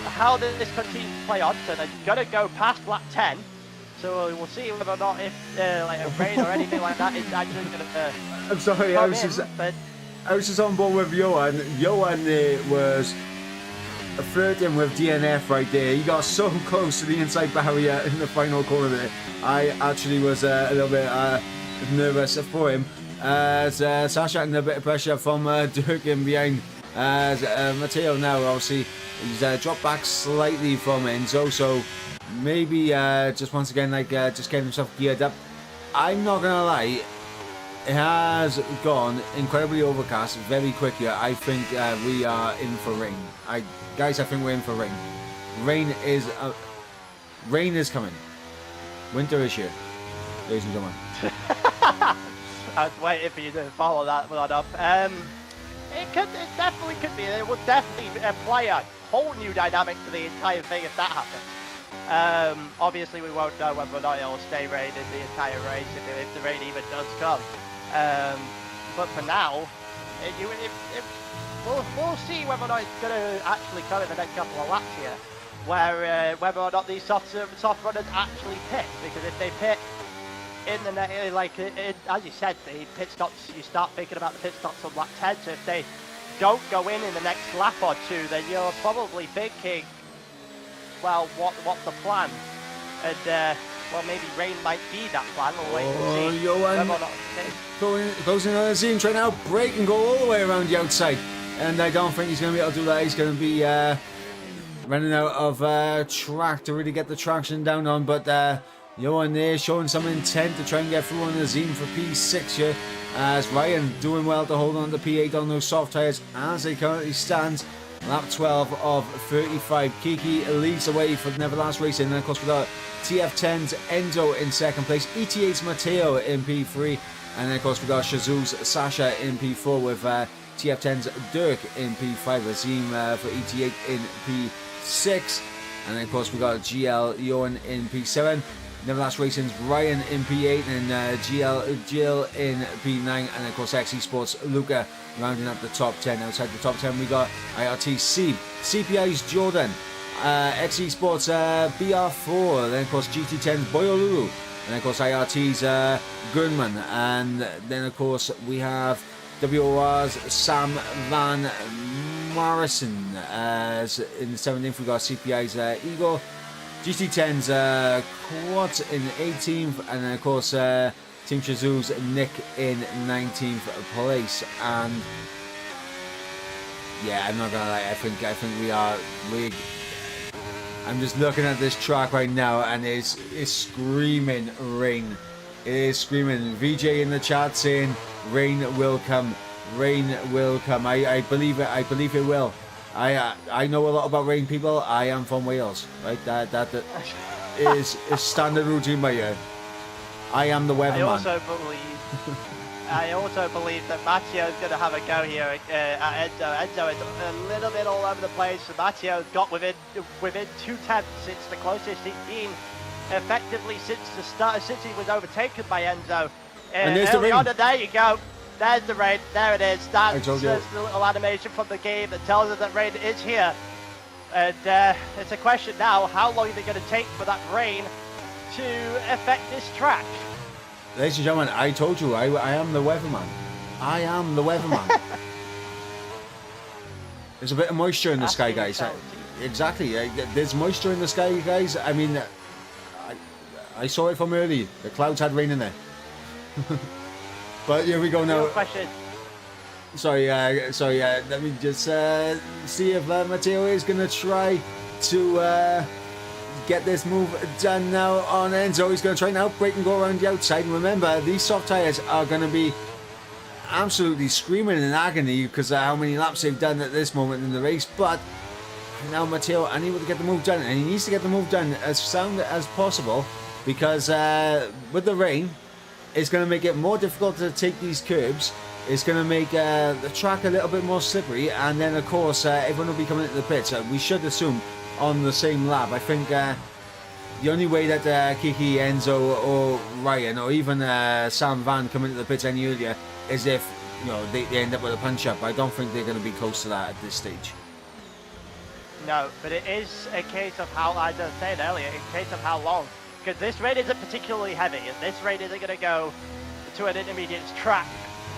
how this continues to play on. So they're going to go past lap 10. So we'll see whether or not if like a rain or anything like that is actually going to. I'm sorry, I was just on board with Johan. Johan was flirting with DNF right there. He got so close to the inside barrier in the final corner there. I actually was a little bit nervous for him. As Sasha and a bit of pressure from Dirk in behind. As Matteo now obviously he's dropped back slightly from Enzo, so maybe just once again just getting himself geared up. I'm not gonna lie, it has gone incredibly overcast very quickly. I think we are in for rain. Guys, I think we're in for rain. Rain is coming. Winter is here, ladies and gentlemen. I was waiting for you to follow that one up. It definitely could be. It would definitely play a whole new dynamic to the entire thing if that happens. Obviously, we won't know whether or not it'll stay rain in the entire race if the rain even does come. But for now, we'll see whether or not it's going to actually come in the next couple of laps here, where whether or not these soft runners actually pit. Because if they pit in the as you said, the pit stops, you start thinking about the pit stops on lap 10. So if they don't go in the next lap or two, then you're probably thinking, well, what's the plan? And well, maybe rain might be that plan. We'll wait and see. Johan closing on the scene, trying to outbrake and go all the way around the outside. And I don't think he's going to be able to do that. He's going to be running out of track to really get the traction down on. But Johan there showing some intent to try and get through on the Zine for P6 here. As Ryan doing well to hold on to P8 on those soft tyres as they currently stand. Lap 12 of 35. Kiki leads the way for Neverlast Racing. And of course, we've got TF10's Enzo in second place. ETA8's Matteo in P3. And then, of course, we've got Shazoo's Sasha in P4 with TF10's Dirk in P5. Azim for ETA8 in P6. And then, of course, we've got GL Johan in P7. Neverlast Racing's Ryan in P8 and Jill in P9, and of course X Esports Luca rounding up the top 10. Outside the top 10 we got IRTC, CPI's Jordan, X Esports BR4, then of course GT10's Boyolulu, and of course IRT's Gurnman, and then of course we have WOR's Sam Van Morrison. As in the 17th we got CPI's Igor, GT10's Quad in 18th, and then of course Team Shazoo's Nick in 19th place. And yeah, I'm not gonna lie, I think I'm just looking at this track right now and it's screaming rain. It is screaming. VJ in the chat saying rain will come. Rain will come. I believe it. I believe it will. I know a lot about rain, people. I am from Wales, right? That is standard routine by here. I am the weatherman. I also believe that Matteo is going to have a go here at Enzo. Enzo is a little bit all over the place. Matteo got within 2 tenths. It's the closest he's been effectively since the start, since he was overtaken by Enzo. And there's the early ring. on, and there you go. There's the rain. There it is. That's told you. the little animation from the game that tells us that rain is here. And it's a question now, how long is it going to take for that rain to affect this track? Ladies and gentlemen, I told you, I am the weatherman. I am the weatherman. There's a bit of moisture in the sky, guys. Exactly. There's moisture in the sky, guys. I mean, I saw it from early. The clouds had rain in there. But here we go now. Real question. Sorry. Let me just see if Matteo is going to try to get this move done now on Enzo. He's going to try and outbrake and go around the outside. And remember, these soft tyres are going to be absolutely screaming in agony because of how many laps they've done at this moment in the race. But now Matteo unable to get the move done, and he needs to get the move done as sound as possible because with the rain, it's going to make it more difficult to take these curbs. It's going to make the track a little bit more slippery, and then of course everyone will be coming into the pits. We should assume on the same lap. I think the only way that Kiki, Enzo, or Ryan, or even Sam Van come into the pits any earlier is if they end up with a punch up. I don't think they're going to be close to that at this stage. No, but it is a case of how, I just said earlier, a case of how long. Because this rain isn't particularly heavy, and this rain isn't going to go to an intermediates track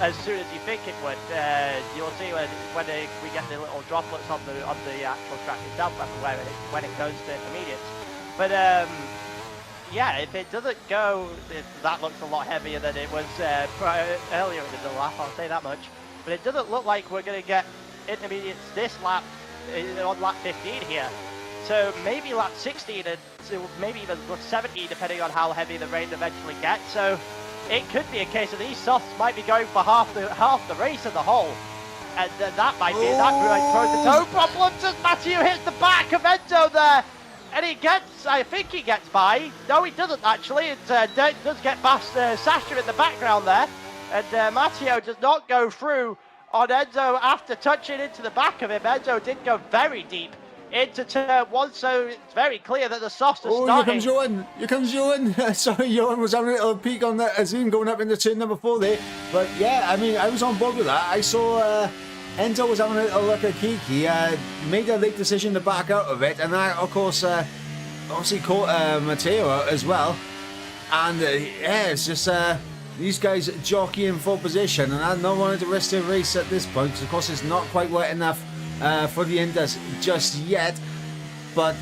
as soon as you think it would. You'll see when we get the little droplets on the actual track itself when it goes to intermediates. But yeah, if it doesn't go, that looks a lot heavier than it was earlier in the lap, I'll say that much. But it doesn't look like we're going to get intermediates this lap on lap 15 here. So maybe lap 16 and maybe even 17, depending on how heavy the rain eventually gets. So it could be a case of these softs might be going for half the race as a whole, and that might be that might pose its own problems as Matthew hits the back of Enzo there, and I think he gets by. No, he doesn't actually. It does get past Sasha in the background there, and Matteo does not go through on Enzo after touching into the back of him. Enzo did go very deep into turn 1, so it's very clear that the softs are starting. Here comes Johan. Sorry, Johan was having a little peek on that Azim going up into turn number 4 there. But yeah, I mean, I was on board with that. I saw Enzo was having a little look at Kiki, made a late decision to back out of it, and that, of course, obviously caught Matteo as well. And yeah, it's just these guys jockeying for position, and I don't want to risk their race at this point, because of course it's not quite wet enough for the Indus just yet. But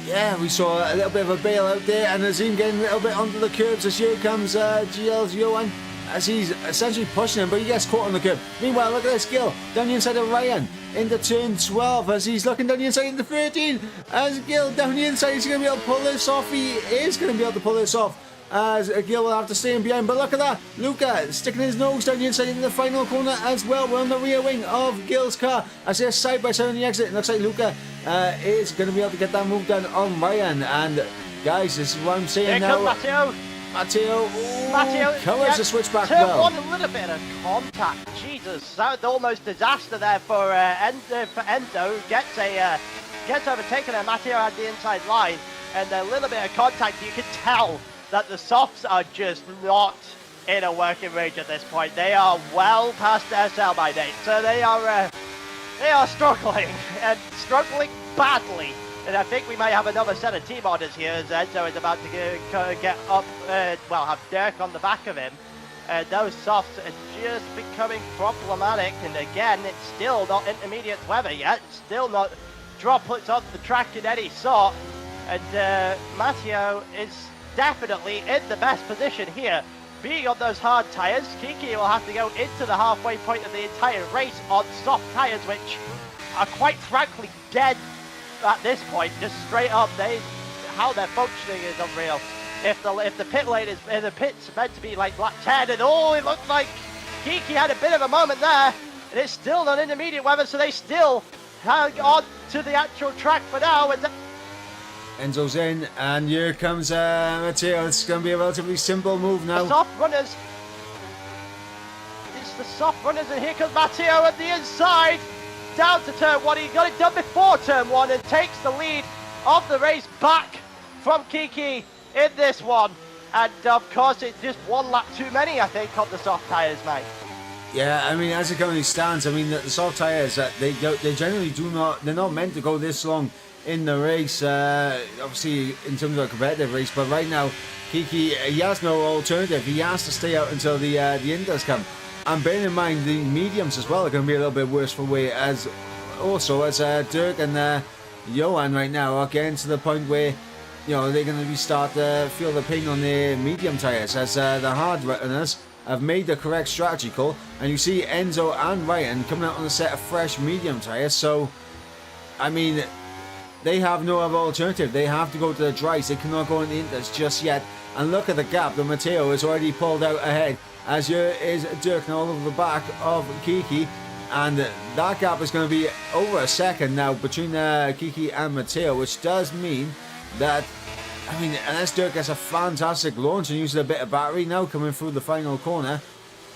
yeah, we saw a little bit of a bail out there, and Azim getting a little bit onto the curbs as here comes GL's Johan, as he's essentially pushing him, but he gets caught on the curb. Meanwhile, look at this, Gil down the inside of Ryan into turn 12 as he's looking down the inside into 13, as Gil down the inside, he's going to be able to pull this off. He is going to be able to pull this off, as Gil will have to stay in behind. But look at that, Luca sticking his nose down the inside into the final corner as well. We're on the rear wing of Gil's car as they're side by side on the exit. It looks like Luca is going to be able to get that move done on Ryan. And guys, this is what I'm saying Here now. Matteo Covers the switchback turn well. one, a little bit of contact. Jesus, that was almost disaster there for Enzo. Gets overtaken, and Matteo had the inside line, and a little bit of contact. You can tell that the softs are just not in a working range at this point. They are well past their sell-by date, so they are struggling, and struggling badly. And I think we might have another set of team orders here as Enzo is about to get up, have Dirk on the back of him. Those softs are just becoming problematic, and again, it's still not intermediate weather yet. It's still not droplets off the track in any sort. And Matteo is definitely in the best position here. Being on those hard tyres, Kiki will have to go into the halfway point of the entire race on soft tyres, which are quite frankly dead at this point. Just straight up, how they're functioning is unreal. If the pit lane is the pit's meant to be like lap 10, and it looked like Kiki had a bit of a moment there, and it's still not intermediate weather, so they still hang on to the actual track for now. And Enzo's in, and here comes Matteo. It's going to be a relatively simple move now. the soft runners amongst the soft runners, and here comes Matteo at the inside, down to turn 1. He got it done before turn 1 and takes the lead of the race back from Kiki in this one. And of course, it's just one lap too many, I think, on the soft tyres, mate. Yeah, I mean, as it currently stands, I mean, the soft tyres, they generally they're not meant to go this long in the race, obviously in terms of a competitive race, but right now, Kiki, he has no alternative. He has to stay out until the Inters come. And bearing in mind, the mediums as well are going to be a little bit worse for wear, as Dirk and Johan right now are getting to the point where, you know, they're going to start to feel the pain on their medium tyres, as the hard runners have made the correct strategy call, and you see Enzo and Ryan coming out on a set of fresh medium tyres. So, I mean, they have no other alternative. They have to go to the dries. They cannot go in the Inters just yet. And look at the gap that Matteo has already pulled out ahead, as here is Dirk all over the back of Kiki, and that gap is going to be over a second now between Kiki and Matteo, which does mean that, I mean, unless Dirk gets a fantastic launch and uses a bit of battery now coming through the final corner,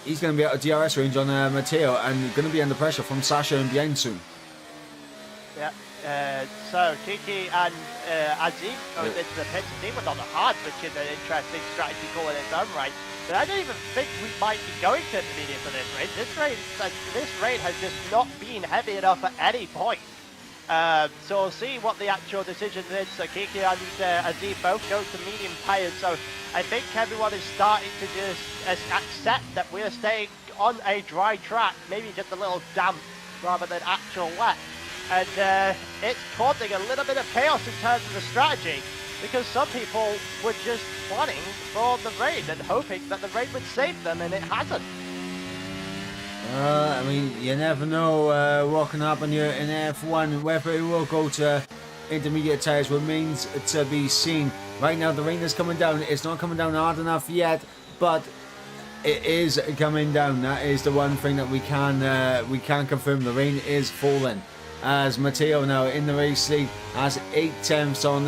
he's going to be out of DRS range on Matteo and going to be under pressure from Sasha and behind soon. Yeah. So Kiki and Azim going into the pits. They were on the hard, which is an interesting strategy call in its own right. But I don't even think we might be going to intermediate for this race. This race has just not been heavy enough at any point. So we'll see what the actual decision is. So Kiki and Azim both go to medium tyres. So I think everyone is starting to just accept that we're staying on a dry track, maybe just a little damp rather than actual wet. And it's causing a little bit of chaos in terms of the strategy, because some people were just planning for the rain and hoping that the rain would save them, and it hasn't. I mean, you never know what can happen here in F1. Whether it will go to intermediate tyres remains to be seen. Right now, the rain is coming down. It's not coming down hard enough yet, but it is coming down. That is the one thing that we can confirm. The rain is falling. As Matteo now in the race lead has 8 tenths on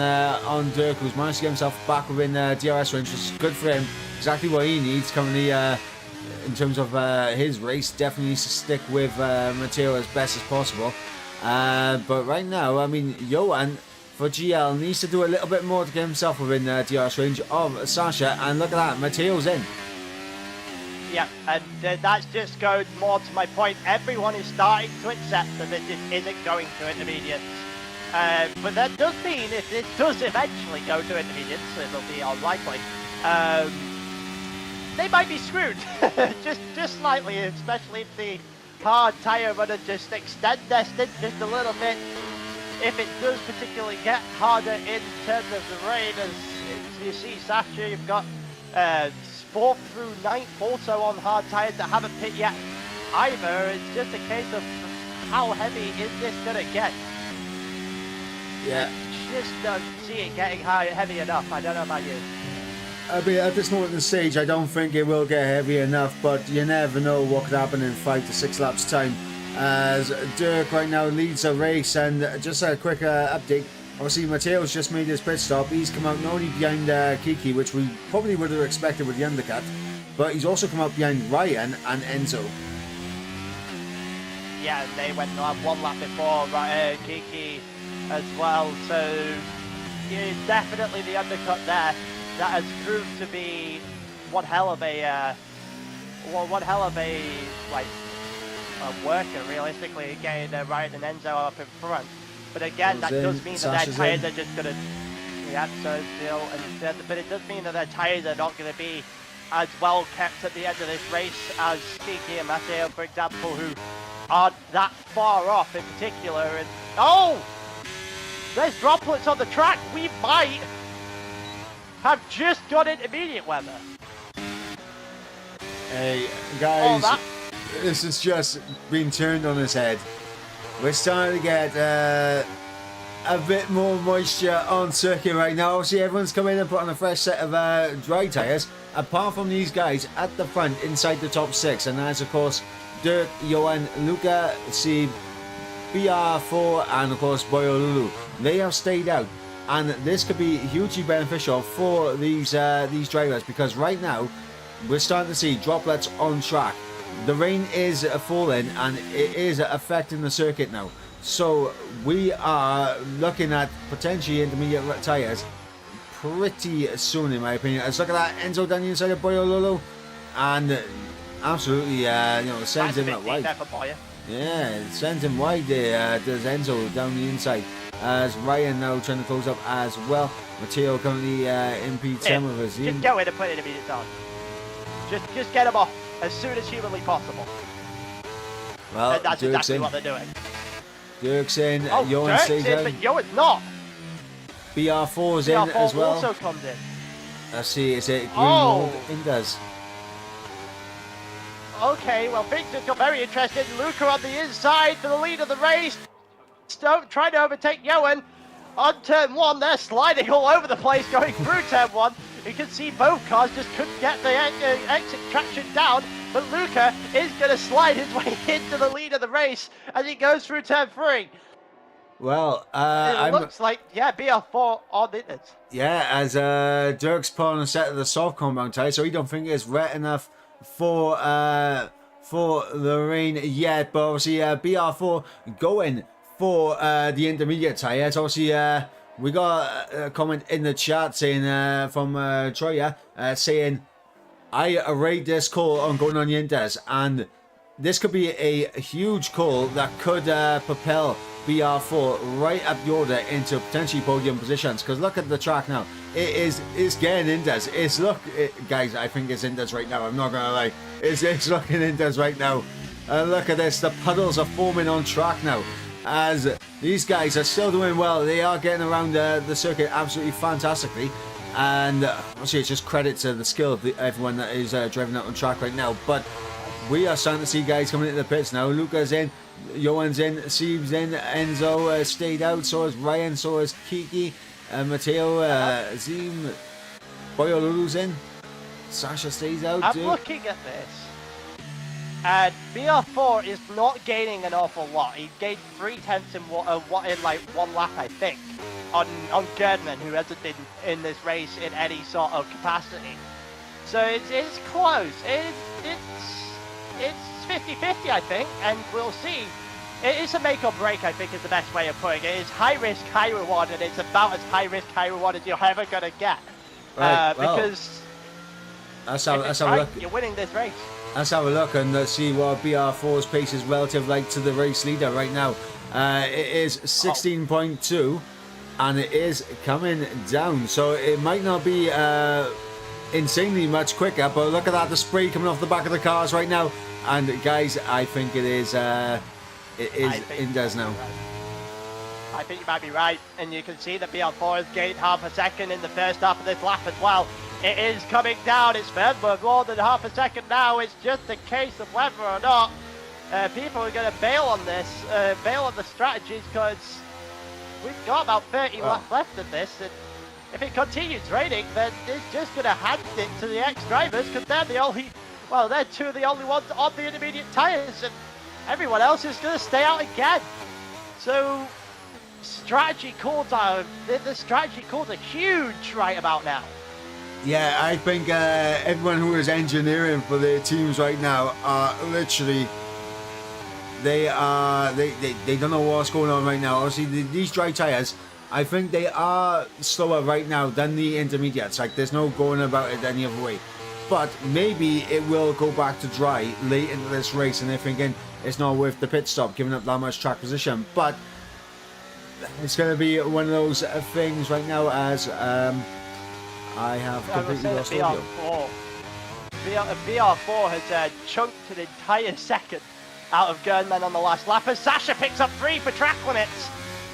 Dirk, who's managed to get himself back within DRS range, which is good for him. Exactly what he needs currently in terms of his race. Definitely needs to stick with Matteo as best as possible. But right now, I mean, Johan for GL needs to do a little bit more to get himself within DRS range of Sasha. And look at that, Matteo's in. Yeah, and that's just going more to my point. Everyone is starting to accept that it just isn't going to intermediates. But that does mean if it does eventually go to intermediates, it'll be unlikely, they might be screwed. just slightly, especially if the hard tyre runner just extend their stint just a little bit. If it does particularly get harder in terms of the rain, as you see, Sasha, you've got 4th through 9th also on hard tyres that haven't pit yet either. It's just a case of how heavy is this going to get? Yeah. I just don't see it getting heavy enough. I don't know about you. I mean, at this moment in the stage, I don't think it will get heavy enough, but you never know what could happen in 5 to 6 laps time. As Dirk right now leads the race, and just a quick update. Obviously, Matteo's just made his pit stop. He's come out not only behind Kiki, which we probably would have expected with the undercut, but he's also come out behind Ryan and Enzo. Yeah, they went one lap before Kiki as well, so yeah, definitely the undercut there. That has proved to be one hell of a worker, realistically, getting Ryan and Enzo up in front. But again, that does mean that their tyres are just going to... Yeah, so still... But it does mean that their tyres are not going to be as well kept at the end of this race as Kiki and Matteo, for example, who aren't that far off in particular. And oh! There's droplets on the track. We might have just got intermediate weather. Hey, guys, this has just been turned on its head. We're starting to get a bit more moisture on circuit right now. Obviously, everyone's come in and put on a fresh set of dry tyres, apart from these guys at the front inside the top 6. And that's, of course, Dirk, Johan, Luca, Sib, BR4, and, of course, Boyolulu. They have stayed out. And this could be hugely beneficial for these drivers, because right now, we're starting to see droplets on track. the rain is falling and it is affecting the circuit now. So we are looking at potentially intermediate tyres pretty soon, in my opinion. Let's look at that Enzo down the inside of Boyololo, and absolutely, sends him out wide. Yeah, it sends him wide there, does Enzo down the inside. As Ryan now trying to close up as well. Matteo currently in P10 with us. Just go in and put intermediate down. Just get him off as soon as humanly possible. Well, and that's Dirk's exactly in. what they're doing. Dirk's in, Johan Dirk's stays in, out. but Johan's not. BR4's in BR4 as well. also comes in. Let's see, is it Greenwald? Indus. Okay, well, things just got very interesting. Luca on the inside for the lead of the race. Stoke trying to overtake Johan. On turn 1, they're sliding all over the place going through turn 1. You can see both cars just couldn't get the exit traction down. But Luca is going to slide his way into the lead of the race as he goes through turn 3. Well, it looks like, yeah, BR4 on it. Yeah, as Dirk's pulling a set of the soft compound tyre, so he don't think it's wet enough for the rain yet. But obviously, BR4 going for the intermediate tyres. Obviously, we got a comment in the chat saying from Troya saying, I rate this call on going on the Inters, and this could be a huge call that could propel BR4 right up the order into potentially podium positions. Because look at the track now, it's getting Inters. Guys, I think it's Inters right now. I'm not gonna lie, it's looking Inters right now. Look at this, the puddles are forming on track now. As these guys are still doing well, they are getting around the circuit absolutely fantastically. And obviously, it's just credit to the skill of everyone that is driving out on track right now. But we are starting to see guys coming into the pits now. Luca's in, Johan's in, Sieb's in, Enzo stayed out, so is Ryan, so is Kiki, Matteo, Zim, Boyolulu's in, Sasha stays out. I'm looking at this, and BR4 is not gaining an awful lot. He gained 0.3 in like 1 lap, I think, on Gerdman, who hasn't been in this race in any sort of capacity. So it's close. It's 50-50, I think, and we'll see. It is a make or break, I think, is the best way of putting it. It's high risk, high reward, and it's about as high risk, high reward as you're ever going to get. Right, well, because let's have a look. You're winning this race. Let's have a look and let's see what BR4's pace is relative like to the race leader right now. It is 16.2 and it is coming down. So it might not be insanely much quicker, but look at that, the spray coming off the back of the cars right now. And guys, I think it is Indes now. I think you might be right, and you can see that BR4 has gained half a second in the first half of this lap as well. It is coming down, it's further more than half a second now. It's just a case of whether or not people are going to bail on this, bail on the strategies, because we've got about 30 laps left of this, and if it continues raining, then it's just going to hand it to the ex-drivers, because they're the only, well, they're two of the only ones on the intermediate tyres, and everyone else is going to stay out again. So strategy calls are, the strategy calls are huge right about now. Yeah, I think everyone who is engineering for their teams right now are literally, they don't know what's going on right now. Obviously, these dry tyres, I think they are slower right now than the intermediates. Like, there's no going about it any other way. But maybe it will go back to dry late into this race, and they're thinking it's not worth the pit stop, giving up that much track position. But it's going to be one of those things right now as I have completely lost audio. BR4 has chunked an entire second out of Gernman on the last lap, and Sasha picks up 3 for track limits,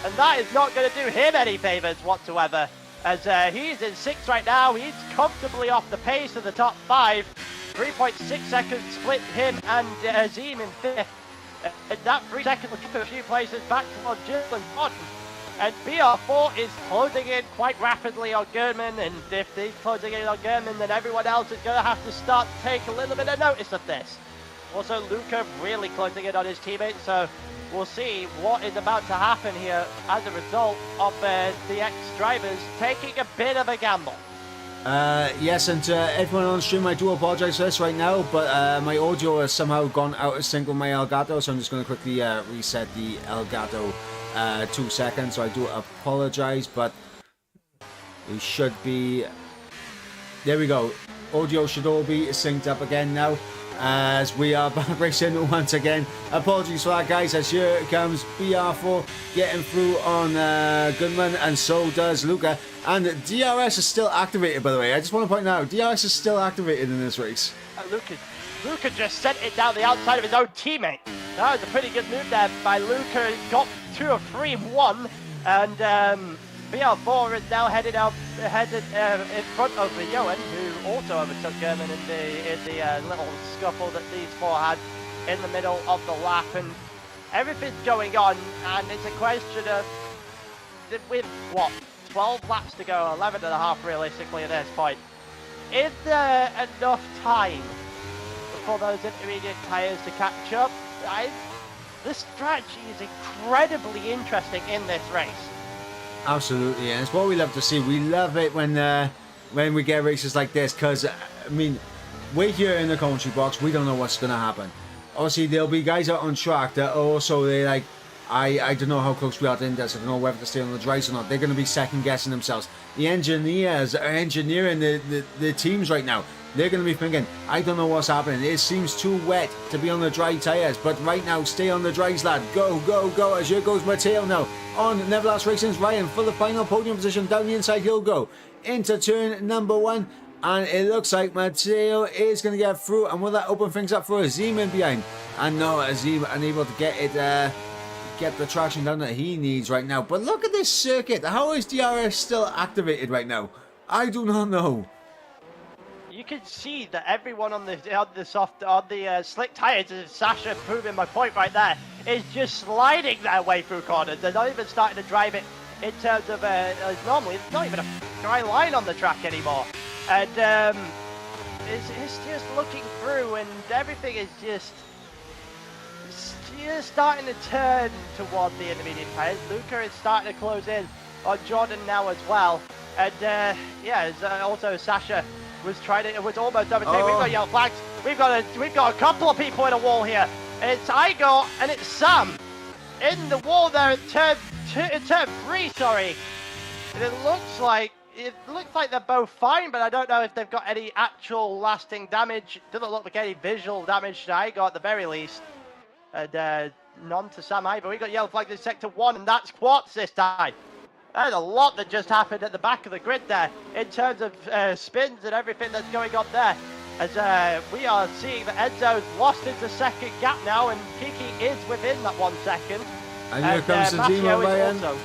and that is not going to do him any favours whatsoever, as he's in 6th right now. He's comfortably off the pace of the top 5. 3.6 seconds split him and Azim in 5th, and that 3 seconds will drop a few places back towards Jill and Gordon. And BR4 is closing in quite rapidly on Gerdman, and if he's closing in on Gerdman, then everyone else is going to have to start to take a little bit of notice of this. Also, Luca really closing in on his teammates, so we'll see what is about to happen here as a result of the ex-drivers taking a bit of a gamble. Yes, and to everyone on stream, I do apologize for this right now, but my audio has somehow gone out of sync with my Elgato, so I'm just going to quickly reset the Elgato 2 seconds, so I do apologize, but we should be... There we go. Audio should all be synced up again now, as we are back racing once again. Apologies for that, guys, as here comes BR4 getting through on Gunman, and so does Luca. And DRS is still activated, by the way. I just want to point out, DRS is still activated in this race. Luca just sent it down the outside of his own teammate. That was a pretty good move there by Luca. He got 2 of 3 in 1, and BR4 is now headed in front of Johan, who also overtook German in the little scuffle that these four had in the middle of the lap. And everything's going on, and it's a question of, with what, 12 laps to go, 11 and a half realistically at this point. Is there enough time for those intermediate tyres to catch up? This strategy is incredibly interesting in this race. Absolutely, and it's what we love to see. We love it when we get races like this, because, I mean, we're here in the commentary box, we don't know what's going to happen. Obviously, there'll be guys out on track that also, they're like, I don't know how close we are to index, I don't know whether to stay on the dries or not. They're going to be second guessing themselves. The engineers are engineering the teams right now. They're going to be thinking, I don't know what's happening. It seems too wet to be on the dry tyres. But right now, stay on the dries, lad. Go, go, go. As here goes Matteo now. On Neverlast Racing's Ryan for the final podium position. Down the inside, he'll go into turn number 1. And it looks like Matteo is going to get through. And will that open things up for Azim in behind? And no, Azim unable to get it... get the traction down that he needs right now. But look at this circuit. How is DRS still activated right now? I do not know. You can see that everyone on the slick tires, as Sasha proving my point right there, is just sliding their way through corners. They're not even starting to drive it in terms of normally it's not even a dry line on the track anymore, and it's just looking through, and everything is just starting to turn toward the intermediate tyres. Luca is starting to close in on Jordan now as well, and also Sasha was almost overtaken. We've got yellow flags. We've got a couple of people in a wall here. It's Igor and it's Sam in the wall there at turn 3. Sorry, and it looks like they're both fine, but I don't know if they've got any actual lasting damage. Doesn't look like any visual damage to Igor at the very least. And none to Sam either. We got yellow flag in sector 1, and that's Quartz this time. There's a lot that just happened at the back of the grid there in terms of spins and everything that's going on there. As we are seeing that Enzo's lost into second gap now, and Kiki is within that 1 second. And here comes Azim on Ryan. Also...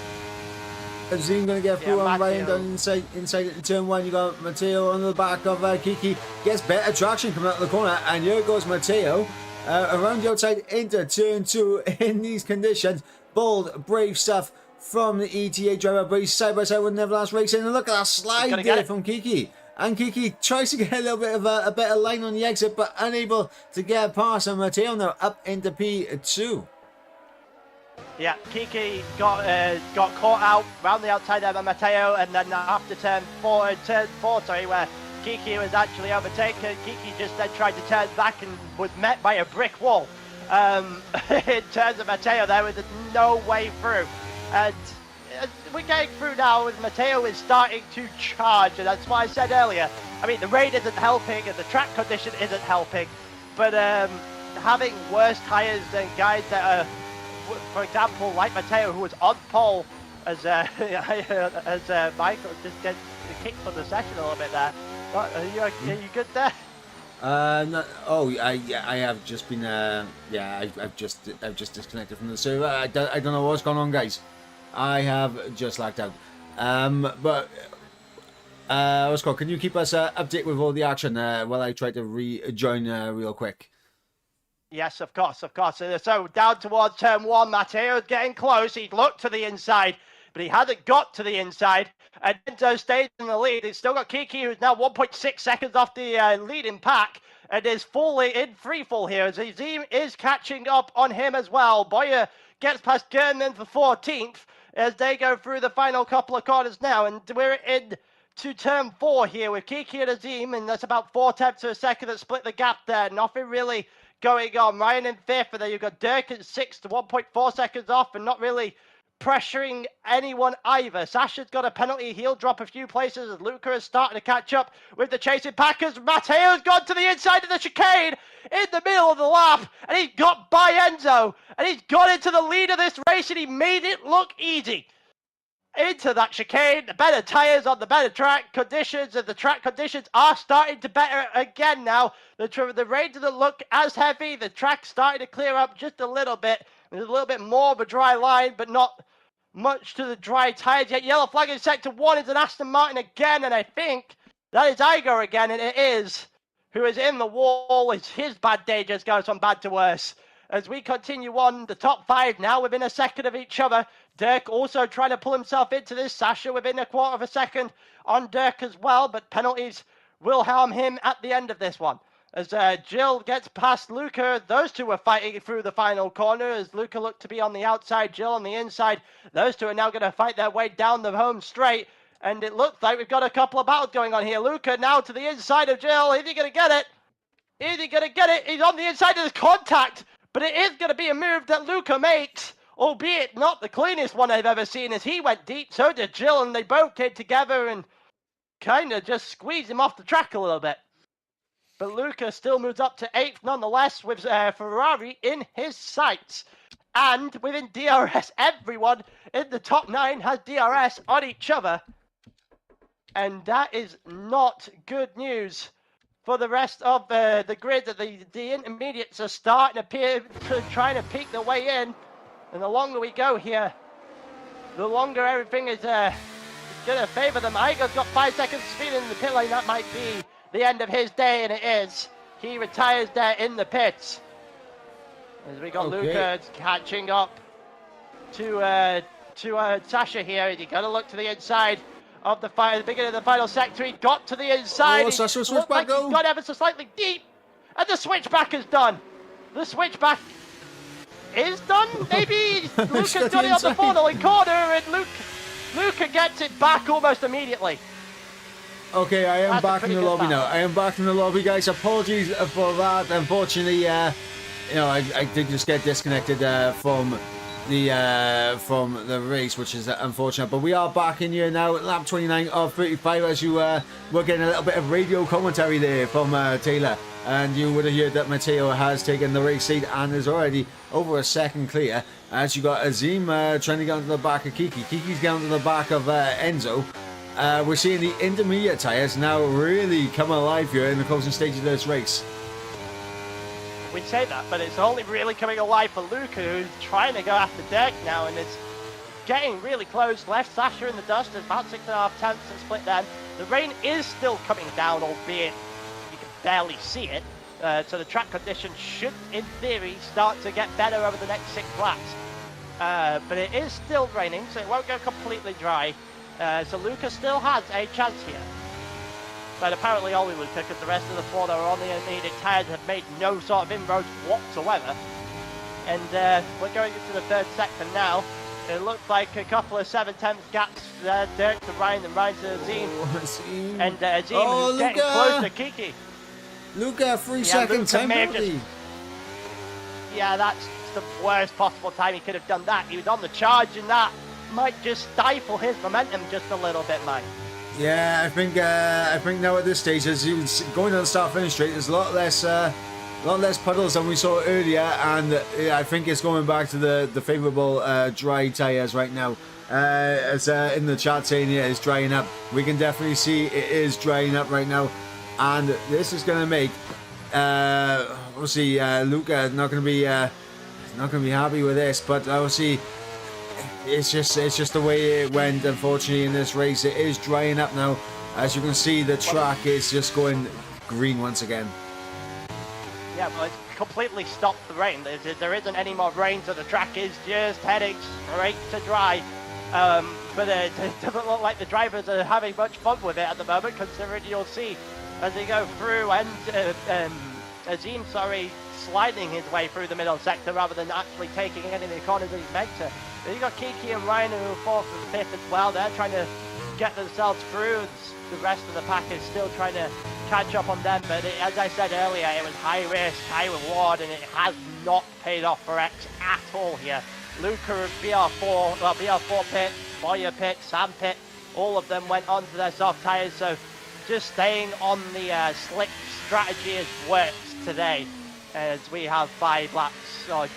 Azim going to get through on Ryan down inside in turn 1. You got Matteo on the back of Kiki. Gets better traction coming out of the corner, and here goes Matteo. Around the outside into turn 2 in these conditions. Bold, brave stuff from the ETA driver, but he's side by side with Neverlast Racing. And look at that slide there from Kiki. And Kiki tries to get a little bit of a better line on the exit, but unable to get past. And Matteo now up into P2. Yeah, Kiki got caught out round the outside there by Matteo, and then after turn 4, where Kiki was actually overtaken, Kiki just then tried to turn back and was met by a brick wall. In terms of Matteo, there was no way through. And we're getting through now, and Matteo is starting to charge, and that's why I said earlier, I mean, the rain isn't helping, and the track condition isn't helping, but having worse tyres than guys that are, for example, like Matteo, who was on pole, as Michael just gets kicked from the session a little bit there. Are you good there? No, I have just been I've just disconnected from the server. I don't know what's going on, guys. I have just lagged out. What's called? Can you keep us updated with all the action while I try to rejoin real quick? Yes, of course. So down towards turn 1, Matteo's getting close. He's looked to the inside, but he hasn't got to the inside. And Enzo stays in the lead. He's still got Kiki, who's now 1.6 seconds off the leading pack, and is fully in free fall here. As Azim is catching up on him as well. Boyer gets past Gernman for 14th as they go through the final couple of corners now. And we're in to turn 4 here with Kiki and Azim, and that's about 4 tenths of a second that split the gap there. Nothing really going on. Ryan in 5th, and then you've got Dirk at 6th, 1.4 seconds off, and not really pressuring anyone either. Sasha's got a penalty. He'll drop a few places as Luca is starting to catch up with the chasing Packers. Matteo's gone to the inside of the chicane in the middle of the lap, and he's got by Enzo, and he's got into the lead of this race, and he made it look easy. Into that chicane, the better tyres on the better track conditions, and the track conditions are starting to better again now. The rain doesn't look as heavy, the track's starting to clear up just a little bit. There's a little bit more of a dry line, but not much to the dry tyres yet. Yellow flag in sector 1 is an Aston Martin again, and I think that is Igor again, and it is, who is in the wall. It's his bad day just goes from bad to worse. As we continue on, the top 5 now within a second of each other. Dirk also trying to pull himself into this. Sasha within a quarter of a second on Dirk as well, but penalties will harm him at the end of this one. As Jill gets past Luca, those two were fighting through the final corner as Luca looked to be on the outside, Jill on the inside. Those two are now going to fight their way down the home straight, and it looks like we've got a couple of battles going on here. Luca now to the inside of Jill. Is he going to get it? Is he going to get it? He's on the inside of the contact, but it is going to be a move that Luca makes, albeit not the cleanest one I've ever seen, as he went deep, so did Jill, and they both came together and kind of just squeezed him off the track a little bit. But Luca still moves up to 8th nonetheless, with Ferrari in his sights. And within DRS, everyone in the top 9 has DRS on each other. And that is not good news for the rest of the grid. The intermediates are starting to trying to peek their way in. And the longer we go here, the longer everything is going to favour them. Igor's got 5 seconds speed in the pit lane. That might be the end of his day, and it is. He retires there in the pits. As we got Luca catching up to Sasha here. You got to look to the inside of the beginning of the final sector. He got to the inside. Oh, Sasha switchback like he got ever so slightly deep, and the switchback is done. The switchback is done. Maybe Luca's got it on the following corner, and Luca gets it back almost immediately. Okay, I am back in the lobby now. I am back in the lobby, guys. Apologies for that. Unfortunately, I did just get disconnected from the race, which is unfortunate. But we are back in here now, lap 29 of 35. As you were getting a little bit of radio commentary there from Taylor, and you would have heard that Matteo has taken the race seat and is already over a second clear. As you got Azim trying to get onto the back of Kiki. Kiki's getting onto the back of Enzo. We're seeing the intermediate tyres now really come alive here in the closing stages of this race. We say that, but it's only really coming alive for Luca, who's trying to go after Dirk now, and it's getting really close. Left Sasha in the dust. There's about 6.5 tenths to split then. The rain is still coming down, albeit you can barely see it. So the track conditions should, in theory, start to get better over the next 6 laps. But it is still raining, so it won't go completely dry. So Luca still has a chance here. But apparently only Luca, because the rest of the four that are on the intermediate tyres have made no sort of inroads whatsoever. And we're going into the 3rd sector now. It looks like a couple of 7/10 gaps there. Dirk to Ryan and Ryan to Azim. And Azim is getting close to Kiki. Luca, 3 second time penalty. Yeah, that's the worst possible time he could have done that. He was on the charge, and that might just stifle his momentum just a little bit, Mike. Yeah, I think now at this stage, as he was going on the start-finish straight, there's a lot less puddles than we saw earlier, and I think it's going back to the favourable dry tyres right now. As in the chat saying here, it's drying up. We can definitely see it is drying up right now, and this is going to make obviously Luca not going to be happy with this, but obviously. It's just the way it went, unfortunately, in this race. It is drying up now. As you can see, the track is just going green once again. Yeah, well, it's completely stopped the rain. There isn't any more rain, so the track is just heading straight to dry. But it doesn't look like the drivers are having much fun with it at the moment, considering you'll see as they go through, and Azim, sliding his way through the middle sector rather than actually taking any of the corners that he's meant to. Then you got Kiki and Ryan, who are 4th and 5th as well. They're trying to get themselves through. The rest of the pack is still trying to catch up on them, but as I said earlier, it was high risk, high reward, and it has not paid off for X at all here. Luca of BR4 pit, Boyer pit, Sam pit, all of them went onto their soft tyres, so just staying on the slick strategy has worked today, as we have 5 laps and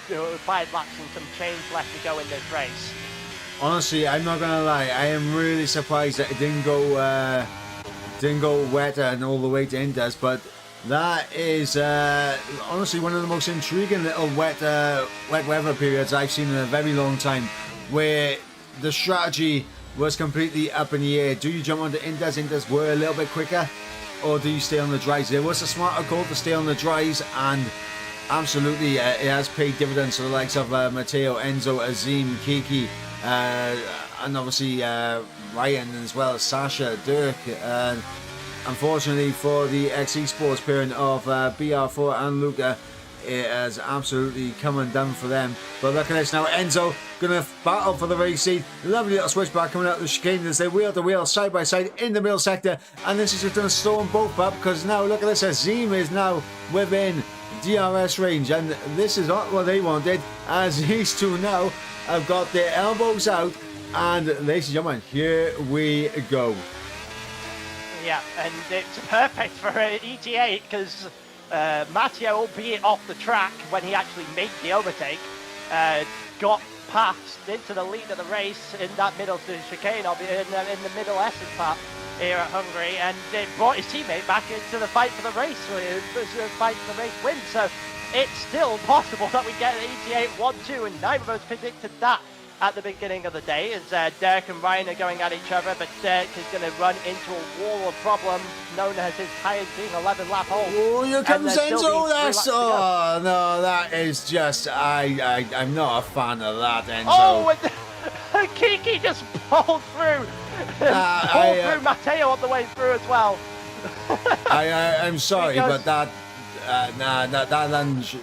some change left to go in this race. Honestly, I'm not gonna lie. I am really surprised that it didn't go wetter and all the way to Indus, but that is honestly one of the most intriguing little wet weather periods I've seen in a very long time, where the strategy was completely up in the air. Do you jump onto Indus? Indus were a little bit quicker, or do you stay on the dries? There was a smarter call to stay on the dries, and absolutely it has paid dividends to the likes of Matteo, Enzo, Azim, Kiki, and obviously Ryan, as well as Sasha, Dirk. Unfortunately for the Esports parent of BR4 and Luca, it has absolutely come undone for them. But look at this now, Enzo gonna battle for the race seat. Lovely little switchback coming out of the chicane as they wheel to wheel, side by side in the middle sector, and this is just gonna slow them both up, because now look at this, Azim is now within DRS range, and this is not what they wanted, as these two now have got their elbows out, and ladies and gentlemen, here we go. Yeah, and it's perfect for ETA, because Matteo, albeit off the track when he actually made the overtake, got passed into the lead of the race in that middle chicane, in the middle Essen part here at Hungary, and it brought his teammate back into the fight for the race, win. So it's still possible that we get an ETA 1-2, and neither of us predicted that at the beginning of the day, as Dirk and Ryan are going at each other, but Dirk is going to run into a wall of problems known as his tyres being 11 lap old. Oh, here comes Enzo. That's, oh no, that is just, I'm not a fan of that, Enzo. Oh, and Kiki just pulled through. Pulled through Matteo on the way through as well. I'm sorry, but that lunge,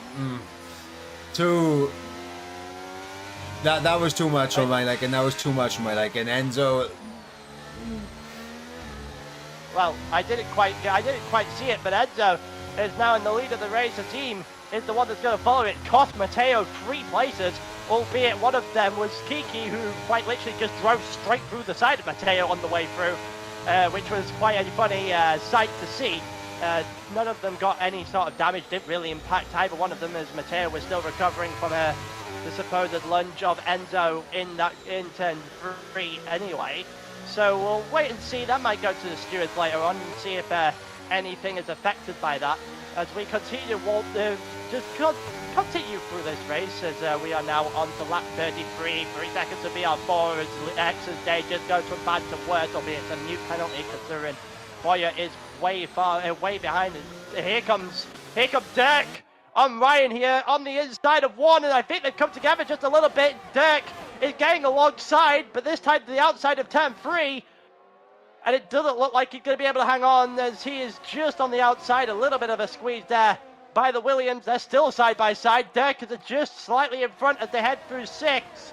that was too much for my liking. That was too much for my liking. Enzo. Well, I didn't quite see it, but Enzo is now in the lead of the race. The team is the one that's going to follow it. Cost Matteo 3 places, albeit one of them was Kiki, who quite literally just drove straight through the side of Matteo on the way through, which was quite a funny sight to see. None of them got any sort of damage, didn't really impact either one of them, as Matteo was still recovering from the supposed lunge of Enzo in turn 3 anyway. So we'll wait and see. That might go to the stewards later on and see if anything is affected by that, as we continue continue through this race, as we are now on to lap 33, 3 seconds to BR4 as X's day just goes from bad to worse, albeit it's a mute penalty considering Boyer is way behind. And here comes Dirk on Ryan here on the inside of 1, and I think they've come together just a little bit. Dirk is getting alongside, but this time to the outside of turn 3, and it doesn't look like he's going to be able to hang on, as he is just on the outside. A little bit of a squeeze there by the Williams. They're still side by side. Dirk is just slightly in front as they head through 6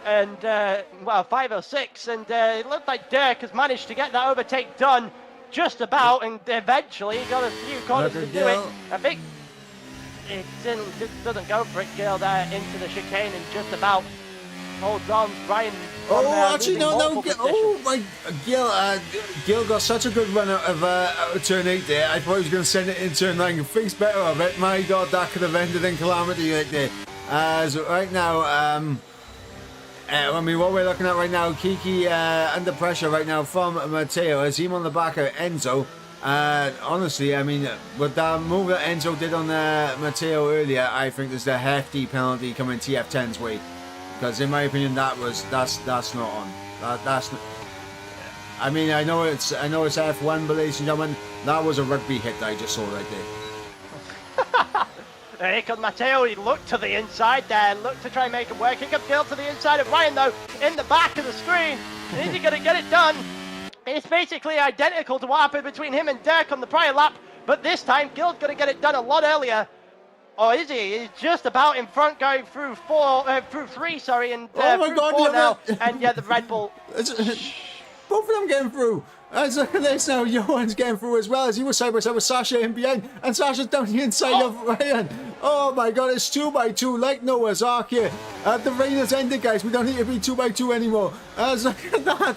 and 5 or 6, and it looks like Dirk has managed to get that overtake done just about, and eventually he got a few corners to do it. I think it doesn't go for it. Gil there into the chicane and just about holds on. Ryan. Actually, no. Oh my, Gil got such a good run out of turn 8 there. I thought he was going to send it in turn 9. Thinks better of it. My God, that could have ended in calamity right there. As right now, I mean, what we're looking at right now, Kiki under pressure right now from Matteo, as him on the back of Enzo. Honestly, I mean, with that move that Enzo did on Matteo earlier, I think there's a hefty penalty coming TF10's way, because in my opinion, that's not on. That's not, I mean, I know it's F1, but ladies and gentlemen, that was a rugby hit that I just saw right there. Here comes Matteo. He looked to the inside there, looked to try and make it work. Here comes Gil to the inside of Ryan, though, in the back of the screen. Is he going to get it done? It's basically identical to what happened between him and Dirk on the prior lap, but this time Gil's going to get it done a lot earlier. Or is he? He's just about in front, going through 3, sorry, and oh my through God, 4 now. And yeah, the Red Bull. Both of them getting through. As look at this now, Johan's getting through as well as he was side by side with Sasha in behind, and Sasha's down the inside of Ryan. Oh my god, it's 2x2 like Noah's Ark here. The rain has ended, guys. We don't need to be 2x2 anymore. As look at that,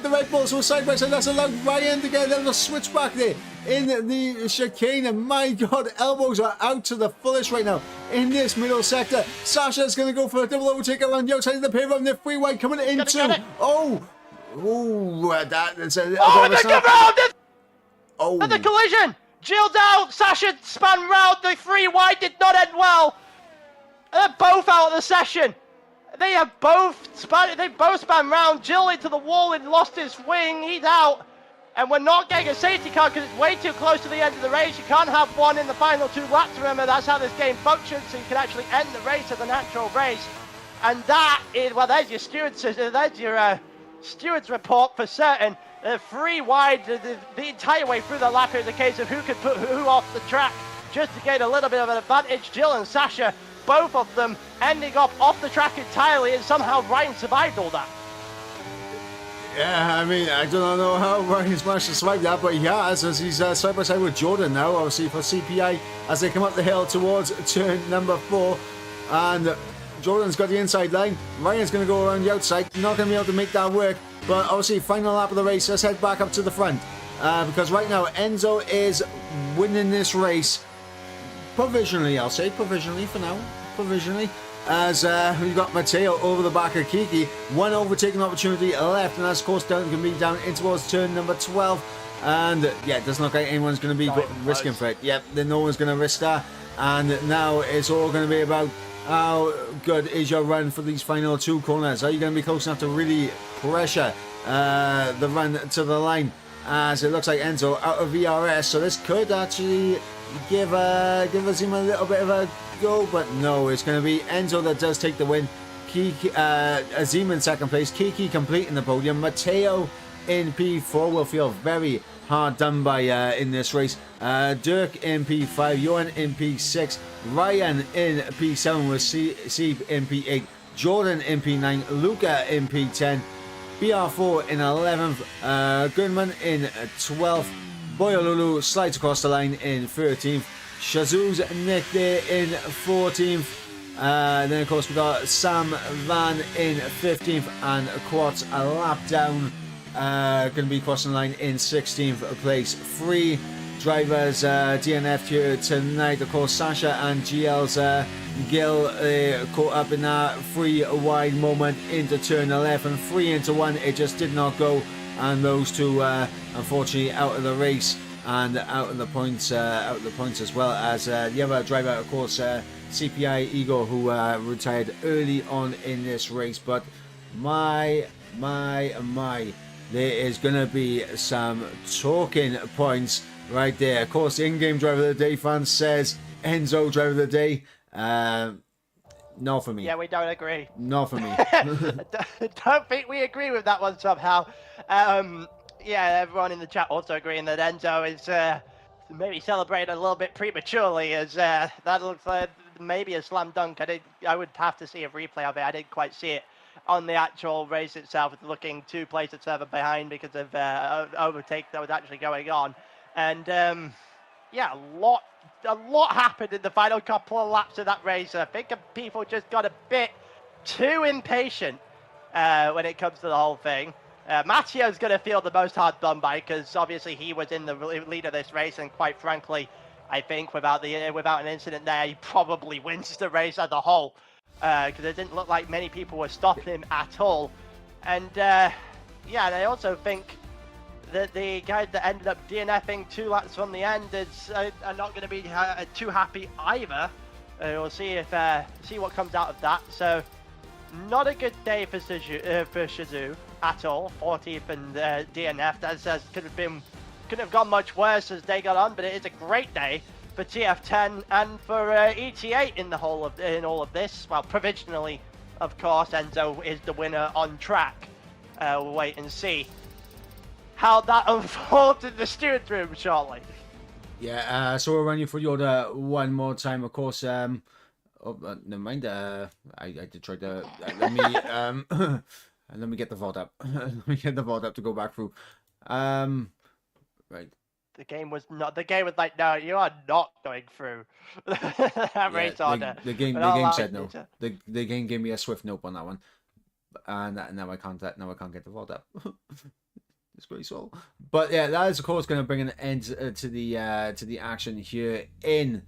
the Red Bulls were side by side. That's allowed Ryan to get a little switch back there in the chicane, and my god, elbows are out to the fullest right now in this middle sector. Sasha's going to go for a double overtake around the outside of the pavement. They're free wide coming into. That's a little Oh, bit of they a come round! Oh, And the collision! Jill down, Sasha spun round, the three wide did not end well. They're both out of the session. They both spun round. Jill into the wall and lost his wing, he's out. And we're not getting a safety car because it's way too close to the end of the race. You can't have one in the final 2 laps, remember, that's how this game functions, so you can actually end the race as an actual race. And that is, well, there's your steward's report for certain. 3 wide the entire way through the lap. It was a case of who could put who off the track just to gain a little bit of an advantage. Jill and Sasha, both of them ending up off the track entirely, and somehow Ryan survived all that. yeah, I mean, I don't know how Ryan's managed to survive that, but he has, as he's side by side with Jordan now, obviously for CPI, as they come up the hill towards turn number 4. And Jordan's got the inside line. Ryan's going to go around the outside. Not going to be able to make that work. But obviously, final lap of the race. Let's head back up to the front. Because right now, Enzo is winning this race. Provisionally, I'll say. Provisionally for now. Provisionally. As we've got Matteo over the back of Kiki. One overtaking opportunity left. And that's, of course, going to be down in towards turn number 12. And, yeah, it doesn't look like anyone's going to be risking for it. Yep, then no one's going to risk that. And now it's all going to be about how good is your run for these final 2 corners. Are you going to be close enough to really pressure the run to the line? As it looks like Enzo out of VRS, so this could actually give Azima a little bit of a go, but no, it's going to be Enzo that does take the win. Azima in second place, Kiki completing the podium, Matteo in P4 will feel very hard done by in this race. Dirk in P5, Johan in P6, Ryan in P7 with Sieb in P8, Jordan in P9, Luca in P10, BR4 in 11th, Goodman in 12th, Boyolulu slides across the line in 13th, Shazoo's Nick there in 14th, then of course we got Sam Van in 15th, and Quartz a lap down, going to be crossing the line in 16th place. 3 drivers DNF'd here tonight. Of course, Sasha and GL's Gil caught up in that 3 wide moment into turn 11. 3 into 1, it just did not go, and those 2 unfortunately out of the race and out of the points as well as the other driver, of course, CPI Igor, who retired early on in this race. But my, there is going to be some talking points right there. Of course, the in-game driver of the day fan says Enzo driver of the day. Not for me. Yeah, we don't agree. Not for me. Don't think we agree with that one somehow. Yeah, everyone in the chat also agreeing that Enzo is maybe celebrating a little bit prematurely, as that looks like maybe a slam dunk. I would have to see a replay of it. I didn't quite see it on the actual race itself. It's looking 2 places further behind because of overtake that was actually going on. And yeah, a lot happened in the final couple of laps of that race. I think people just got a bit too impatient when it comes to the whole thing. Matteo's going to feel the most hard done by, because obviously he was in the lead of this race, and quite frankly, I think without an incident there, he probably wins the race as a whole, because it didn't look like many people were stopping him at all. And yeah, and I also think that the guys that ended up DNFing 2 laps from the end are not going to be too happy either. We'll see what comes out of that. So not a good day for Shazoo at all. 40th and DNF. That couldn't have gone much worse as they got on, but it is a great day for TF10 and for ET8 in all of this. Well, provisionally, of course, Enzo is the winner on track. We'll wait and see how that unfolds in the stewards room shortly. Yeah, so we'll run you through the order one more time, of course. Oh, never mind. I did try to let me And let me get the VOD up. Let me get the VOD up to go back through. Right. The game was like, no, you are not going through that race order. The game said no. The game gave me a swift nope on that one, and now I can't get the VOD up. It's pretty slow. But yeah, that is of course going to bring an end to the action here in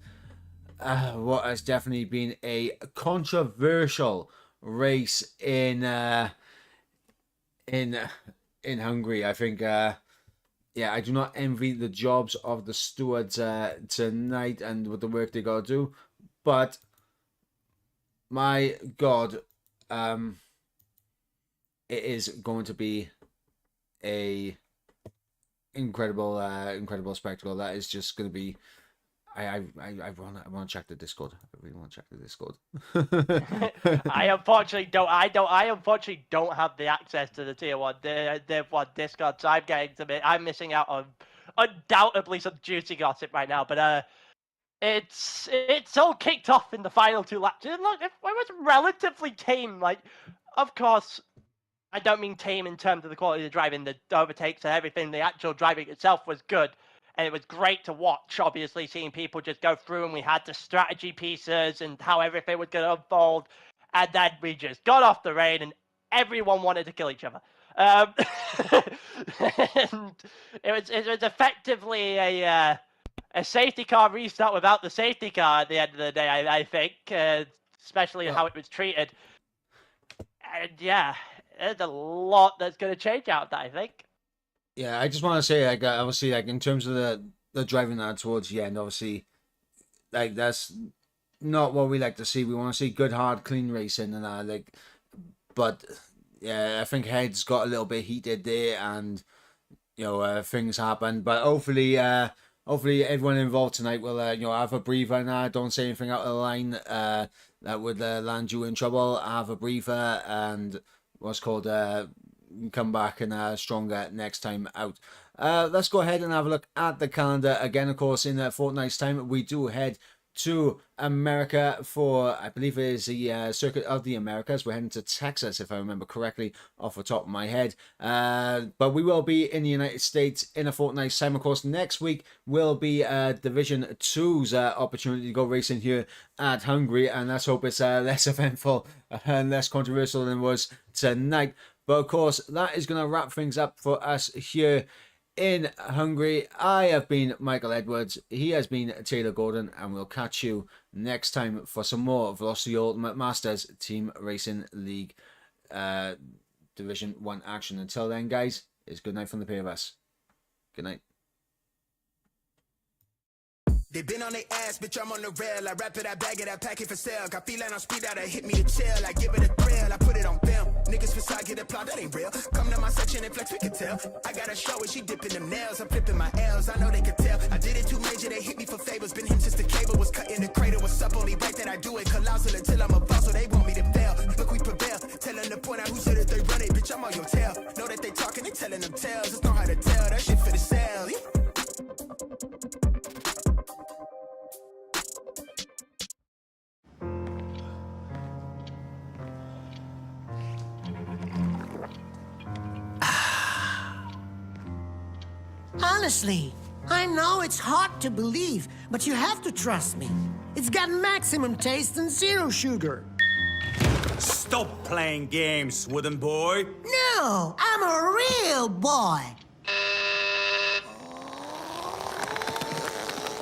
what has definitely been a controversial race in Hungary. I think. Yeah, I do not envy the jobs of the stewards tonight and with the work they got to do, but my God, it is going to be a incredible spectacle. That is just going to be. I want to check the Discord. I really want to check the Discord. I unfortunately don't have the access to the tier 1 Div 1 Discord, so I'm missing out on undoubtedly some juicy gossip right now. But it's all kicked off in the final 2 laps. Look, it was relatively tame. Like, of course, I don't mean tame in terms of the quality of the driving, the overtakes and everything. The actual driving itself was good. And it was great to watch, obviously, seeing people just go through, and we had the strategy pieces and how everything was going to unfold. And then we just got off the rain, and everyone wanted to kill each other. And it was effectively a safety car restart without the safety car at the end of the day, I think, especially how it was treated. And yeah, there's a lot that's going to change out of that, I think. Yeah, I just want to say, like, obviously, like, in terms of the driving that towards the end, obviously, like, that's not what we like to see. We want to see good, hard, clean racing and that, like, but, yeah, I think heads got a little bit heated there and, you know, things happened, but hopefully everyone involved tonight will, have a breather and don't say anything out of the line that would land you in trouble. Have a breather and what's called, come back and stronger next time out. Let's go ahead and have a look at the calendar again. Of course, in a fortnight's time, we do head to America for, I believe it is the Circuit of the Americas. We're heading to Texas, if I remember correctly, off the top of my head. But we will be in the United States in a fortnight's time. Of course, next week will be Division 2's opportunity to go racing here at Hungary, and let's hope it's less eventful and less controversial than it was tonight. But of course, that is going to wrap things up for us here in Hungary. I have been Michael Edwards. He has been Taylor Gordon. And we'll catch you next time for some more Velocity Ultimate Masters Team Racing League Division 1 action. Until then, guys, it's good night from the pair of us. Good night. They been on their ass, bitch, I'm on the rail. I wrap it, I bag it, I pack it for sale. Got feeling on speed out, I hit me to chill. I give it a thrill, I put it on film. Niggas facade, get applaud, that ain't real. Come to my section and flex, we can tell. I got a show and she dipping them nails. I'm flipping my L's, I know they can tell. I did it too major, they hit me for favors. Been him since the cable was cut in the cradle. What's up, only right that I do it. Colossal until I'm a boss, so they want me to fail. Look, we prevail. Tell them to point out who said that they run it. Bitch, I'm on your tail. Know that they talking, they telling them tales. It's not hard to tell, that shit for the sale. Honestly, I know it's hard to believe, but you have to trust me. It's got maximum taste and zero sugar. Stop playing games, wooden boy. No, I'm a real boy.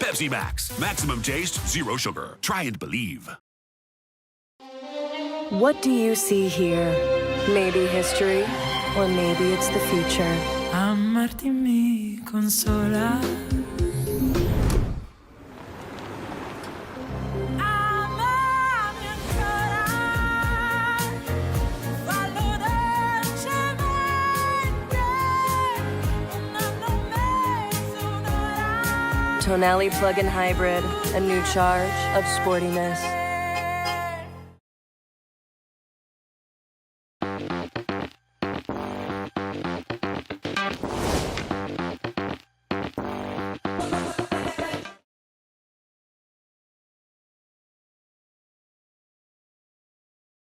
Pepsi Max. Maximum taste, zero sugar. Try and believe. What do you see here? Maybe history, or maybe it's the future. Amarti mi consola. Amami ancora, fallo dolcemente, un anno e mezzo, un'ora. Tonali plug-in hybrid, a new charge of sportiness.